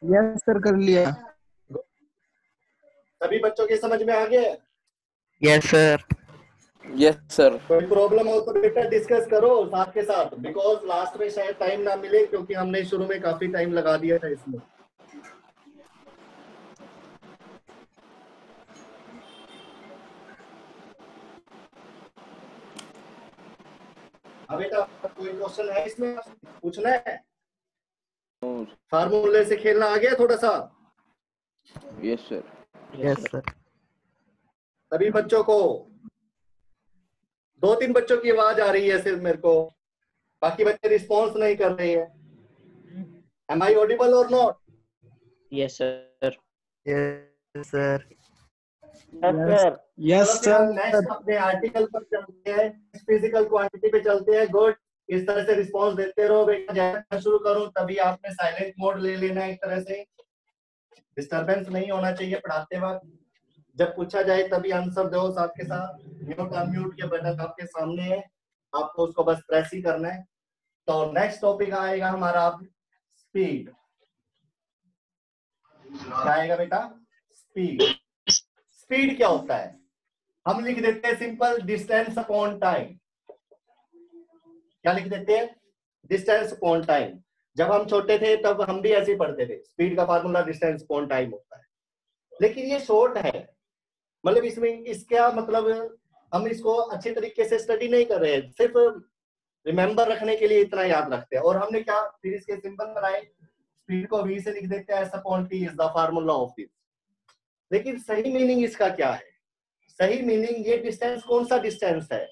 यस सर, कर लिया। सभी बच्चों के समझ में आ गया? Yes sir. Yes sir. कोई प्रॉब्लम हो तो बेटा डिस्कस करो साथ के साथ, बिकॉज लास्ट में शायद टाइम ना मिले, क्योंकि हमने शुरू में काफी टाइम लगा दिया था इसमें। अब बेटा कोई क्वेश्चन है इसमें पूछना है? फार्मूले से खेलना आ गया थोड़ा सा? Yes sir. Yes sir. सभी बच्चों को? 2-3 बच्चों की आवाज आ रही है सिर्फ मेरे को, बाकी बच्चे रिस्पॉन्स नहीं कर रहे हैं। एम आई ऑडिबल और not? Yes sir. Yes sir. Yes sir. Next अपने आर्टिकल पर चलते हैं, फिजिकल क्वांटिटी पे चलते हैं। गुड, इस तरह से रिस्पॉन्स देते रहो बेटा। जब मैं शुरू करूं तभी आपने साइलेंट मोड ले लेना है, एक तरह से डिस्टरबेंस नहीं होना चाहिए पढ़ाते वक्त। जब पूछा जाए तभी आंसर दो साथ के साथ। म्यूट अनम्यूट के बटन आपके सामने है, आपको उसको बस प्रेस ही करना है। तो नेक्स्ट टॉपिक आएगा हमारा स्पीड। क्या आएगा बेटा? स्पीड। स्पीड क्या होता है? हम लिख देते हैं सिंपल, डिस्टेंस अपॉन टाइम। क्या लिख देते हैं? Distance upon time. जब हम छोटे थे तब हम भी ऐसे ही पढ़ते थे, स्पीड का फार्मूला डिस्टेंस अपॉन टाइम होता है। लेकिन ये शॉर्ट है, मतलब इसमें इसका मतलब हम इसको अच्छे तरीके से स्टडी नहीं कर रहे हैं, सिर्फ रिमेंबर रखने के लिए इतना याद रखते हैं। और हमने क्या फिर इसके सिंबल बनाए, स्पीड को v से लिख देते हैं, s upon t is the formula of this. लेकिन सही मीनिंग इसका क्या है? सही मीनिंग ये डिस्टेंस कौन सा डिस्टेंस है?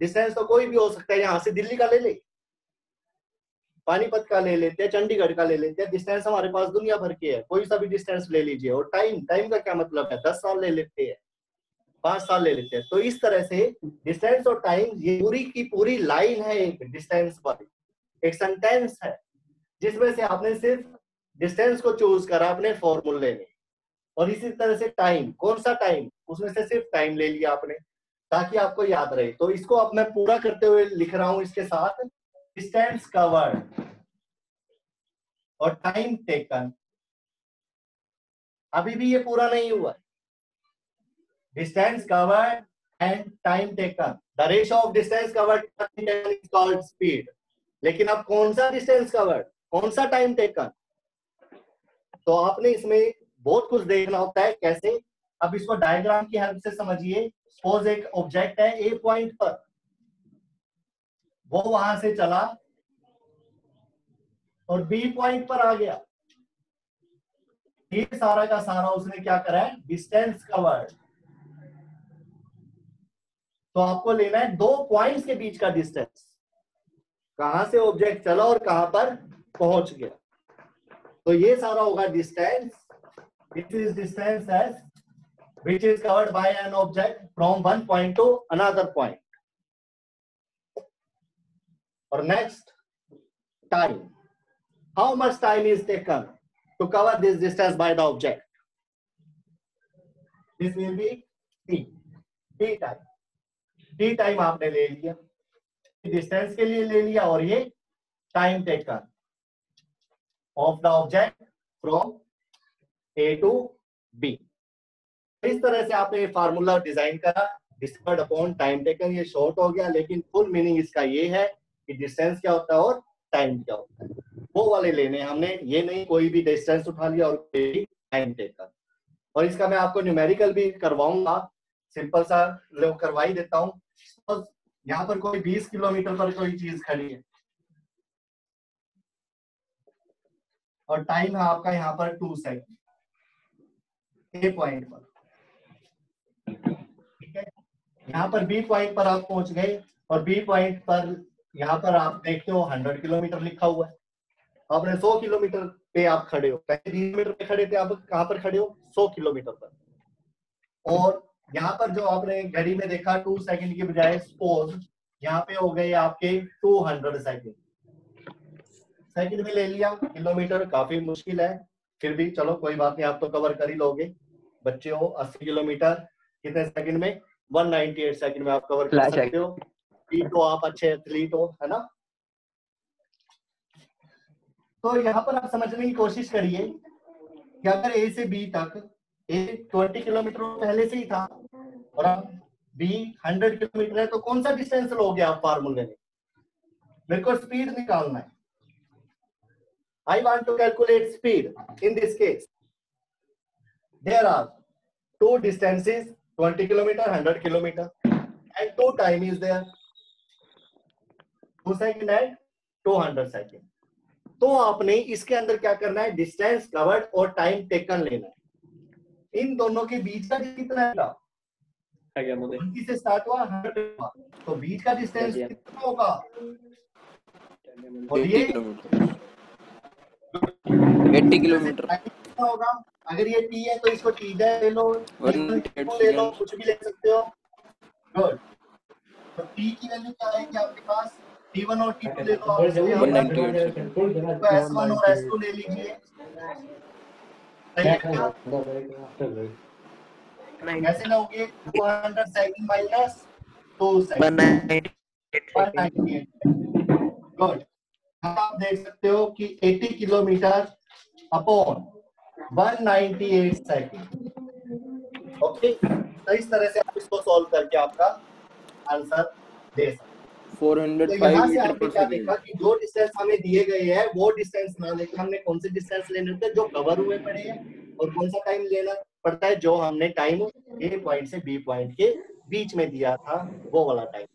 डिस्टेंस तो कोई भी हो सकता है, यहां से दिल्ली का ले ले, पानीपत का ले लेते हैं, चंडीगढ़ का ले लेते हैं। डिस्टेंस हमारे पास दुनिया भर के है, कोई सा भी डिस्टेंस ले लीजिए। और टाइम, टाइम का क्या मतलब है? 10 साल ले लेते हैं, 5 साल ले लेते हैं। तो इस तरह से डिस्टेंस और टाइम ये पूरी की पूरी लाइन है, एक डिस्टेंस पर एक सेंटेंस है, जिसमें से आपने सिर्फ डिस्टेंस को चूज करा अपने फॉर्मूले में। और इसी तरह से टाइम, कौन सा टाइम, उसमें से सिर्फ टाइम ले लिया आपने ताकि आपको याद रहे। तो इसको अब मैं पूरा करते हुए लिख रहा हूं इसके साथ, डिस्टेंस कवर्ड और टाइम टेकन। अभी भी ये पूरा नहीं हुआ। Distance covered and time taken, the ratio of distance covered is called speed. लेकिन अब कौन सा डिस्टेंस कवर्ड, कौन सा टाइम टेकन, तो आपने इसमें बहुत कुछ देखना होता है। कैसे? अब इसको डायग्राम की हेल्प से समझिए। सपोज एक ऑब्जेक्ट है ए पॉइंट पर, वो वहां से चला और बी पॉइंट पर आ गया। ये सारा का सारा उसने क्या करा है? Distance covered. तो आपको लेना है 2 पॉइंट्स के बीच का डिस्टेंस, कहां से ऑब्जेक्ट चला और कहां पर पहुंच गया। तो ये सारा होगा distance. This is distance as which is covered by an object from one point to another point. Or next, time. How much time is taken to cover this distance by the object? This will be t. T time. T time आपने ले लिया, distance के लिए ले लिया, और ये time taken of the object from A to B। इस तरह से आपने फार्मूला डिजाइन करा, डिस्टेंस अपॉन टाइम टेकन। ये शॉर्ट हो गया, लेकिन फुल मीनिंग इसका ये है कि डिस्टेंस क्या होता है और टाइम क्या होता है। वो वाले लेने हमने, ये नहीं कोई भी डिस्टेंस उठा लिया और कोई भी टाइम टेकन। और इसका मैं आपको न्यूमेरिकल भी करवाऊंगा, सिंपल सा करवा ही देता हूँ। तो यहाँ पर कोई 20 किलोमीटर पर कोई चीज खड़ी है और टाइम है आपका यहाँ पर 2 सेकंड ए पॉइंट पर, ठीक है। यहाँ पर बी पॉइंट पर आप पहुंच गए और बी पॉइंट पर यहाँ पर आप देखते हो 100 किलोमीटर लिखा हुआ है। आपने 100 किलोमीटर पे आप खड़े हो, पहले 20 किलोमीटर पे खड़े थे, आप कहां पर खड़े हो? 100 किलोमीटर पर। और यहाँ पर जो आपने घड़ी में देखा 2 सेकंड की बजाय सपोज यहाँ पे हो गए आपके 200 सेकंड। सेकंड में ले लिया, किलोमीटर काफी मुश्किल है, फिर भी चलो कोई बात नहीं, आप तो कवर कर ही लोगे। बच्चे हो, 80 किलोमीटर कितने सेकंड में? 198 सेकंड में आप कवर कर सकते हो। तो आप अच्छे एथलीट हो, है ना? तो यहाँ पर आप समझने की कोशिश करिए कि अगर ए से बी तक, ए 20 किलोमीटर पहले से ही था और अब बी 100 किलोमीटर है, तो कौन सा डिस्टेंस लोगे आप फार्मूले में? मेरे को स्पीड निकालना है। I want to calculate speed. In this case, there are two distances, 20 kilometer, 100 kilometer, and two time is there, 2 second and 200 second. तो आपने इसके अंदर क्या करना है? डिस्टेंस कवर्ड और टाइम टेकन लेना है। इन दोनों के बीच का कितना है? 20 से स्टार्ट हुआ, 100 हुआ, तो बीच का डिस्टेंस कितना होगा? और ये 80 किलोमीटर कितना होगा? अगर ये टी है तो इसको टी ले लो, ले लो, कुछ भी ले सकते हो। गुड। तो टी की वैल्यू क्या है कि आपके पास? T1 और T2 ले लो, तो S1 और S2 ले लीजिए। कैसे लोगे? 200 सेकंड माइनस 2 सेकंड, 198। गुड। आप देख सकते हो कि 80 किलोमीटर अपॉन 198 सेकंड। ओके, तो इस तरह से आप इसको सॉल्व करके आपका आंसर दे सकते हैं। 405 तो यहाँ से मीटर आपने पर क्या सेकंड। देखा कि जो डिस्टेंस हमें दिए गए हैं वो डिस्टेंस ना लेकर हमने कौन से डिस्टेंस लेने होते हैं जो कवर हुए पड़े हैं, और कौन सा टाइम लेना पड़ता है जो हमने टाइम ए पॉइंट से बी पॉइंट के बीच में दिया था, वो वाला टाइम।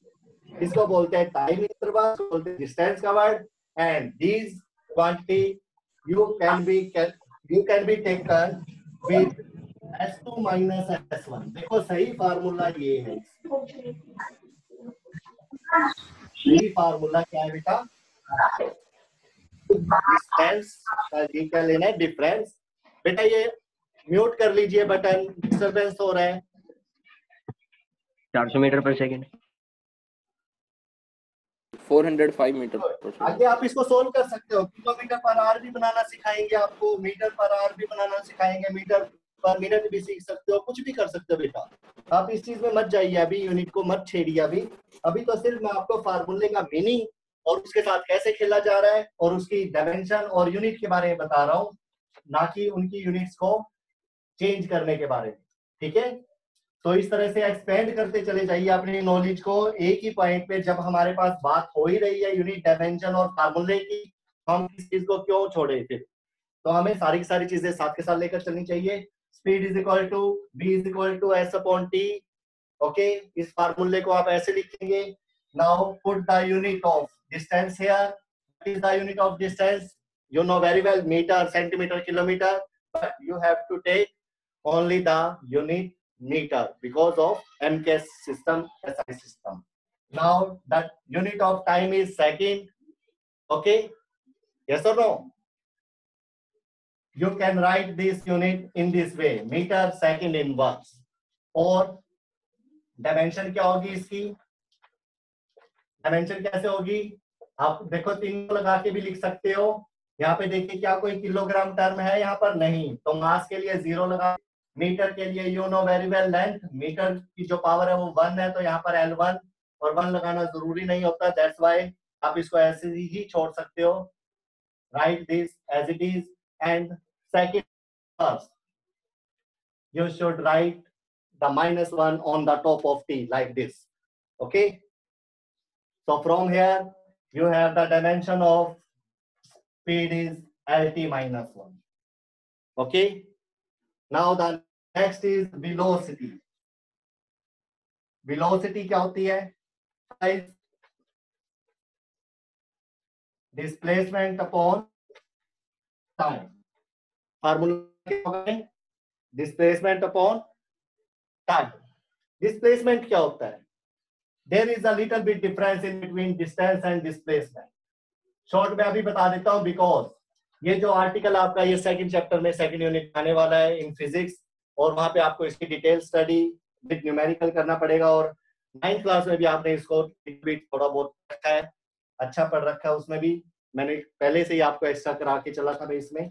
इसको बोलते हैं टाइम इंटरवल, बोलते हैं distance covered, and these quantity you can be taken with S2 minus S1। देखो सही फार्मूला ये है, सही फार्मूला क्या है बेटा? डिस्टेंस का जी क्या लेना है? डिफरेंस। बेटा ये म्यूट कर लीजिए बटन, डिस्टर्बेंस हो रहा है। 400 मीटर पर सेकंड। 405 मीटर पर सेकंड। आगे आप इसको सोल्व कर सकते हो, किलोमीटर पर आवर भी बनाना सिखाएंगे आपको, मीटर पर आवर भी बनाना सिखाएंगे, मीटर पर मिनट भी सीख सकते हो, कुछ भी कर सकते हो बेटा। आप इस चीज में मत जाइए, अभी यूनिट को मत छेड़िए। अभी तो सिर्फ मैं आपको फार्मूले का मीनिंग और उसके साथ कैसे खेला जा रहा है और उसकी डायमेंशन और यूनिट के बारे में बता रहा हूँ, ना कि उनकी यूनिट्स को चेंज करने के बारे में। ठीक है, तो इस तरह से एक्सपेंड करते चले जाइए अपनी नॉलेज को। एक ही पॉइंट पे जब हमारे पास बात हो ही रही है यूनिट, डायमेंशन और फार्मूले की, हम इस चीज को क्यों छोड़े? फिर तो हमें सारी की सारी चीजें साथ के साथ लेकर चलनी चाहिए। Speed is equal to v is equal to s upon t. Okay, इस फार्मूले को आप ऐसे लिखेंगे। Now put the unit of distance here. What is the unit of distance? You know very well, metre, centimetre, kilometre, but you have to take only the unit meter because of MCAS system, SI system. Now that unit of time is second. Okay, yes or no? You can write this unit in this way, meter second inverse। और dimension क्या होगी इसकी? Dimension कैसे होगी? आप देखो, तीनों लगा के भी लिख सकते हो। यहाँ पे देखिए, क्या कोई किलोग्राम टर्म है यहाँ पर? नहीं, तो मास के लिए 0 लगा। मीटर के लिए you know very well length, metre की जो पावर है वो 1 है, तो यहाँ पर L1 और 1 लगाना जरूरी नहीं होता। दैट्स व्हाई आप इसको ऐसे ही छोड़ सकते हो। Write this as it is, and second first you should write the -1 on the top of t like this। Okay, so from here you have the dimension of speed is LT minus 1। Okay, now the next is velocity। velocity क्या होती है? displacement upon time। Formula क्या होगा? displacement upon time। displacement क्या होता है? there is a little bit difference in between distance and displacement। Short में अभी बता देता हूं, because ये जो आर्टिकल आपका ये सेकंड चैप्टर में सेकंड यूनिट आने वाला है इन फिजिक्स, और वहां पे आपको इसकी डिटेल स्टडी विद न्यूमेरिकल करना पड़ेगा। और 9th क्लास में भी आपने इसको थोड़ा बहुत रखा है, अच्छा पढ़ रखा है, उसमें भी मैंने पहले से ही आपको एक्स्ट्रा करा के चला था मैं इसमें।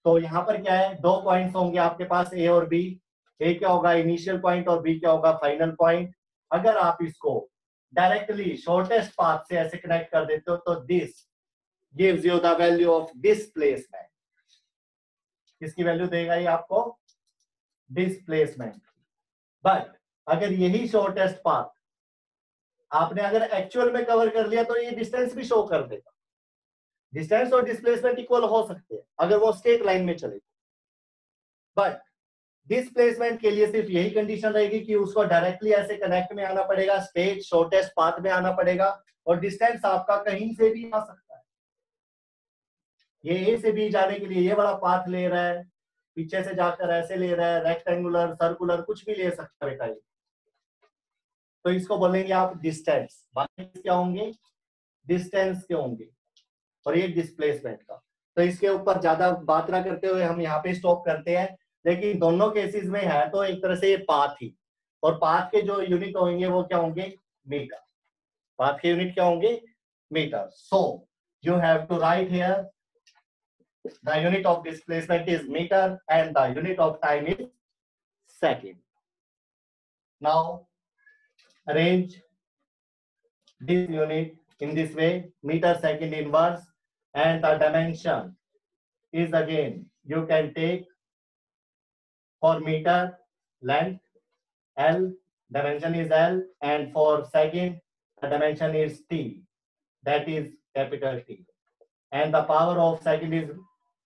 तो यहाँ पर क्या है, 2 पॉइंट्स होंगे आपके पास, ए और बी। ए क्या होगा इनिशियल पॉइंट और बी क्या होगा फाइनल पॉइंट। अगर आप इसको डायरेक्टली शॉर्टेस्ट पाथ से ऐसे कनेक्ट कर देते हो तो this gives you the value of displacement. किसकी वैल्यू देगा ये आपको, डिस्प्लेसमेंट। बट अगर यही शॉर्टेस्ट पाथ आपने अगर एक्चुअल में कवर कर लिया तो ये डिस्टेंस भी शो कर देगा। डिस्टेंस और डिस्प्लेसमेंट इक्वल हो सकते हैं अगर वो स्ट्रेट लाइन में चले, बट डिस्प्लेसमेंट के लिए सिर्फ यही कंडीशन रहेगी कि उसको डायरेक्टली ऐसे कनेक्ट में आना पड़ेगा, स्ट्रेट शॉर्टेस्ट पाथ में आना पड़ेगा, और डिस्टेंस आपका कहीं से भी आ सकता है। ये ए से बी जाने के लिए ये वाला पाथ ले रहा है, पीछे से जाकर ऐसे ले रहा है, रेक्टेंगुलर सर्कुलर कुछ भी ले सकता है बेटा ये, तो इसको बोलेंगे आप डिस्टेंस। बाकी क्या होंगे, डिस्टेंस के होंगे, और ये डिस्प्लेसमेंट का। तो इसके ऊपर ज्यादा बात ना करते हुए हम यहाँ पे स्टॉप करते हैं। लेकिन दोनों केसेस में है तो एक तरह से ये पाथ ही, और पाथ के जो यूनिट होंगे वो क्या होंगे, मीटर। पाथ के यूनिट क्या होंगे, metre. So you have to write here the unit of displacement is metre and the unit of time is second. Now arrange this unit in this way, meter second inverse, and the dimension is again you can take for meter length L, dimension is L, and for second the dimension is T, that is capital T, and the power of second is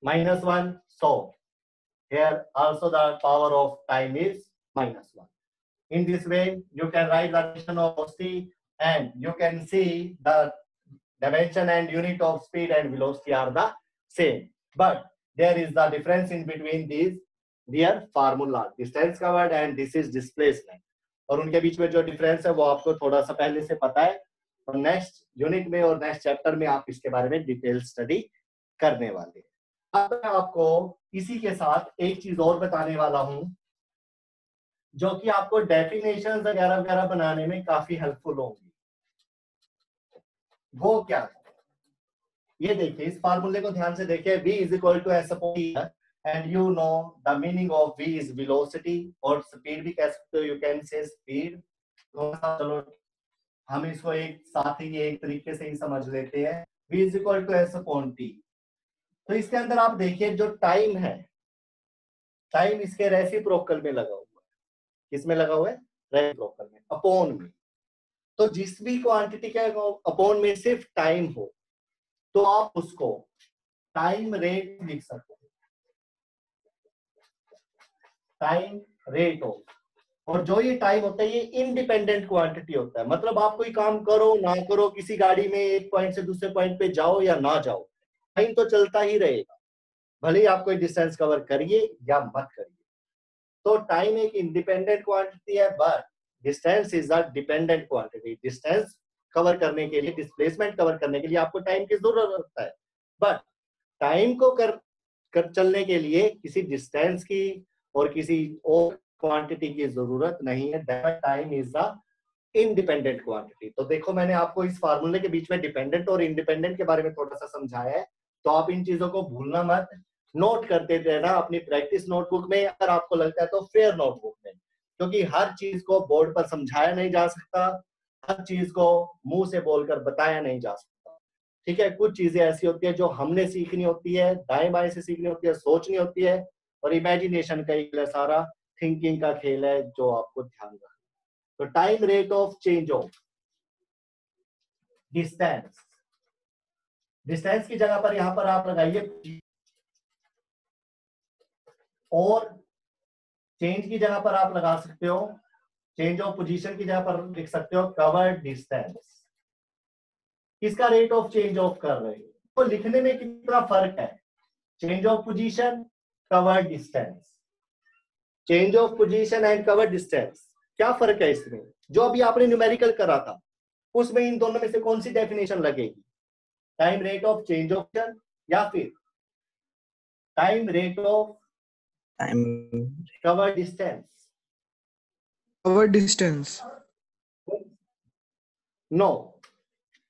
-1, so here also the power of time is -1. In this way, you can write the dimension of velocity, and you can see the dimension and unit of speed and velocity are the same. But there is the difference in between these their formula. Distance covered and this is displacement. और उनके बीच में जो difference है वो आपको थोड़ा सा पहले से पता है, और नेक्स्ट यूनिट में और नेक्स्ट चैप्टर में आप इसके बारे में डिटेल स्टडी करने वाले हैं। अब मैं आपको इसी के साथ एक चीज और बताने वाला हूं जो कि आपको डेफिनेशन वगैरह वगैरह बनाने में काफी हेल्पफुल होंगी। वो क्या है, ये देखिए, इस फार्मूले को ध्यान से देखिए। v is equal to s upon t and you know the meaning of v is velocity, और स्पीड भी कह सकते हो, यू कैन से स्पीड। चलो हम इसको एक साथ ही एक तरीके से ही समझ लेते हैं, v is equal to s upon t. तो इसके अंदर आप देखिए जो टाइम है, टाइम इसके रेसिप्रोकल में लगा हुआ है। किसमें लगा हुआ है, रेसिप्रोकल में, अपॉन में। तो जिस भी क्वांटिटी का अपॉन में सिर्फ टाइम हो तो आप उसको टाइम रेट लिख सकते हो, टाइम रेट हो। और जो ये टाइम होता है ये इंडिपेंडेंट क्वांटिटी होता है, मतलब आप कोई काम करो ना करो, किसी गाड़ी में एक पॉइंट से दूसरे पॉइंट पे जाओ या ना जाओ, टाइम तो चलता ही रहेगा, भले ही आप कोई डिस्टेंस कवर करिए या मत करिए। तो टाइम एक इंडिपेंडेंट क्वांटिटी है, but distance is a dependent quantity. Distance cover करने के लिए, डिस्प्लेसमेंट कवर करने के लिए आपको टाइम की जरूरत होता है, बट टाइम को कर चलने के लिए किसी डिस्टेंस की और किसी और क्वांटिटी की जरूरत नहीं है। Time is the independent quantity. तो देखो मैंने आपको इस फार्मूले के बीच में डिपेंडेंट और इंडिपेंडेंट के बारे में थोड़ा सा समझाया है, तो आप इन चीजों को भूलना मत, नोट करते रहना अपनी प्रैक्टिस नोटबुक में, अगर आपको लगता है तो फेयर नोटबुक में, क्योंकि हर चीज को बोर्ड पर समझाया नहीं जा सकता, हर चीज को मुंह से बोलकर बताया नहीं जा सकता। ठीक है, कुछ चीजें ऐसी होती है जो हमने सीखनी होती है, दाएं बाएं से सीखनी होती है, सोचनी होती है, और इमेजिनेशन का ही सारा थिंकिंग का खेल है जो आपको ध्यान रखना। तो time rate of change of distance, distance की जगह पर यहां पर आप लगाइए, और चेंज की जगह पर आप लगा सकते हो, चेंज ऑफ पोजीशन की जगह पर लिख सकते हो कवर्ड डिस्टेंस। किसका रेट ऑफ चेंज ऑफ कर रहे हो, तो लिखने में कितना फर्क है, change of position, covered distance, change of position and covered distance, क्या फर्क है इसमें? जो अभी आपने न्यूमेरिकल करा था उसमें इन दोनों में से कौन सी डेफिनेशन लगेगी, time rate of change of या फिर time rate of Time. Cover distance. Our distance. No,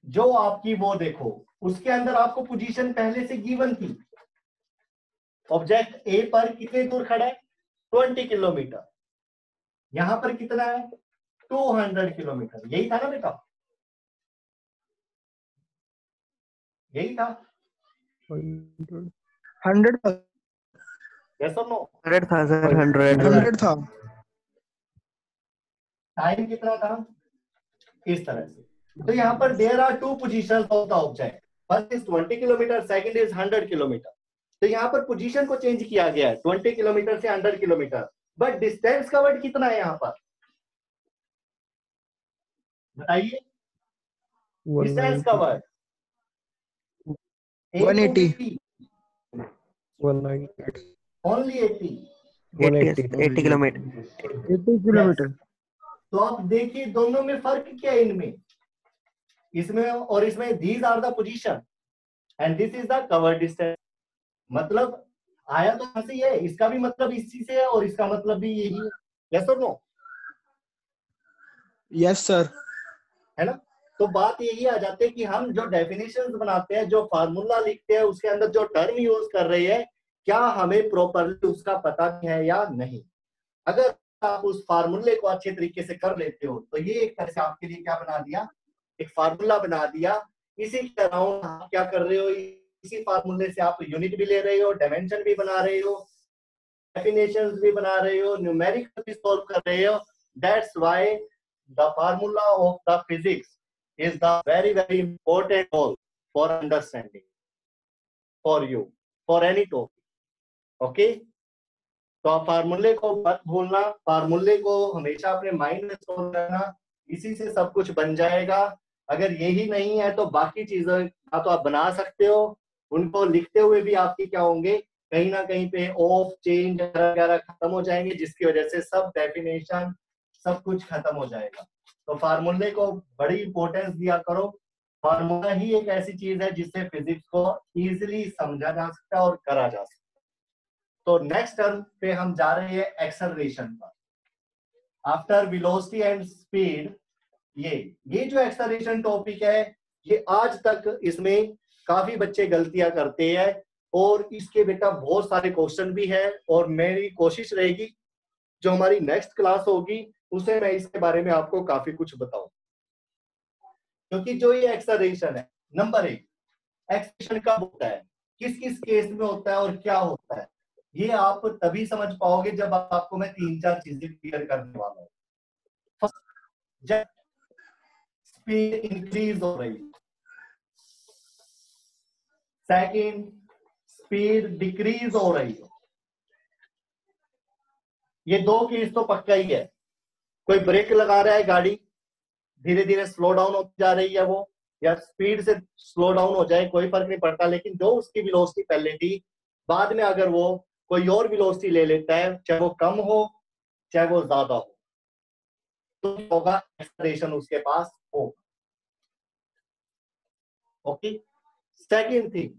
जो आपकी वो देखो, उसके अंदर आपको पोजीशन पहले से गिवन थी। ऑब्जेक्ट ए पर कितने दूर खड़ा है? 20 किलोमीटर। यहां पर कितना है? 200 किलोमीटर। यही था ना बेटा? यही था? 100 था. यस और नो? 100 था सर, 100. 100 था. टाइम कितना था? इस तरह से। तो यहाँ पर there are two positions of the object, first is 20 kilometre, second is 100 kilometre. तो यहाँ पर पोजीशन को चेंज किया गया है 20 किलोमीटर से 100 किलोमीटर, बट डिस्टेंस कवर्ड कितना है यहाँ पर? बताइए। Distance covered 180. Only 80। 80 kilometre. 80 kilometre. तो आप देखिए दोनों में फर्क क्या है, इनमें, इसमें और इसमें। These are the position and this is the cover distance. मतलब आया तो यहाँ से ही है, इसका भी मतलब इसी से है और इसका मतलब भी यही है। यस और नो? Yes sir. है ना? तो बात यही आ जाती है कि हम जो डेफिनेशंस बनाते हैं, जो फार्मूला लिखते हैं, उसके अंदर जो टर्म यूज कर रहे हैं, क्या हमें प्रॉपरली उसका पता है या नहीं। अगर आप उस फार्मूले को अच्छे तरीके से कर लेते हो तो ये एक तरह से आपके लिए क्या बना दिया? एक फार्मूला बना दिया। इसी के अराउंड आप क्या कर रहे हो? इसी फार्मूले से आप यूनिट भी ले रहे हो, डायमेंशन भी बना रहे हो, डेफिनेशंस भी बना रहे हो, न्यूमेरिकल भी सॉल्व कर रहे हो। That's why the formula of the physics is the very very important goal for understanding for you for any topic. Okay, तो आप फार्मूले को मत भूलना, फार्मूले को हमेशा अपने माइंड में स्टोर करना, इसी से सब कुछ बन जाएगा। अगर यही नहीं है तो बाकी चीजें या तो आप बना सकते हो, उनको लिखते हुए भी आपकी क्या होंगे, कहीं ना कहीं पे ऑफ चेंज वगैरह खत्म हो जाएंगे, जिसकी वजह से सब डेफिनेशन सब कुछ खत्म हो जाएगा। तो फार्मूले को बड़ी इंपॉर्टेंस दिया करो। फार्मूला ही एक ऐसी चीज है जिससे फिजिक्स को इजीली समझा जा सकता है और करा जा सकता है। तो नेक्स्ट टर्म पे हम जा रहे हैं एक्सेलरेशन पर। आफ्टर वेलोसिटी एंड स्पीड, ये जो एक्सेलरेशन टॉपिक है, ये आज तक इसमें काफी बच्चे गलतियां करते हैं और इसके बेटा बहुत सारे क्वेश्चन भी है। और मेरी कोशिश रहेगी जो हमारी नेक्स्ट क्लास होगी उसे मैं इसके बारे में आपको काफी कुछ बताऊं, क्योंकि जो ये एक्सेलरेशन है, नंबर एक, एक्सेलरेशन कब होता है, किस किस केस में होता है और क्या होता है, ये आप तभी समझ पाओगे जब आपको मैं 3-4 चीजें क्लियर करने वाला हूं। फर्स्ट, जब स्पीड इंक्रीज हो रही है। सेकंड, स्पीड डिक्रीज हो रही है। ये दो केस तो पक्का ही है। कोई ब्रेक लगा रहा है, गाड़ी धीरे धीरे स्लो डाउन होती जा रही है वो, या स्पीड से स्लो डाउन हो जाए, कोई फर्क नहीं पड़ता, लेकिन जो उसकी वेलोसिटी पहले थी, बाद में अगर वो कोई और वेलोसिटी ले लेता है, चाहे वो कम हो चाहे वो ज्यादा हो, तो होगा एक्सेलरेशन उसके पास हो। ओके, सेकंड थिंग,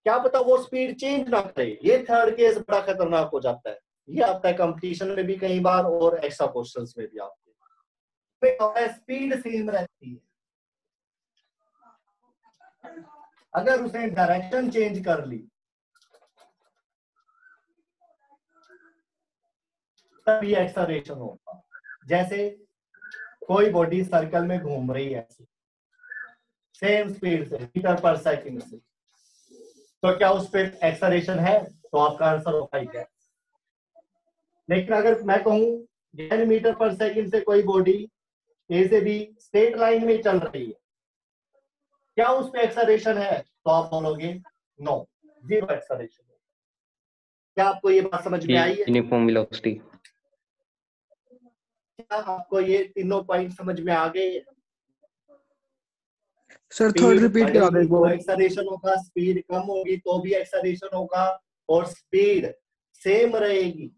क्या पता वो स्पीड चेंज ना करे, ये थर्ड केस बड़ा खतरनाक हो जाता है। ये आता है कंपटीशन में भी कई बार और एक्स्ट्रा क्वेश्चंस में भी आपके स्पीड सेम रहती है, अगर उसने डायरेक्शन चेंज कर ली तब ये एक्सेलरेशन होगा। जैसे कोई बॉडी सर्कल में घूम रही है सेम स्पीड से, मीटर पर सेकंड से, तो क्या उस पर एक्सेलरेशन है? तो आपका आंसर होगा ही है। लेकिन अगर मैं कहूं 10 मीटर पर सेकंड से कोई बॉडी ए से बी स्ट्रेट लाइन में चल रही है, क्या उस पे एक्सेलरेशन है? तो आप बोलोगे नो, जीरो एक्सेलरेशन। क्या आपको ये बात समझ में आई है? Uniform velocity. क्या आपको ये तीनों पॉइंट समझ में आ गए? सर थर्ड रिपीट करा दो एक तो बार. एक्सेलरेशन होगा, स्पीड कम होगी तो भी एक्सेलरेशन होगा, और स्पीड सेम रहेगी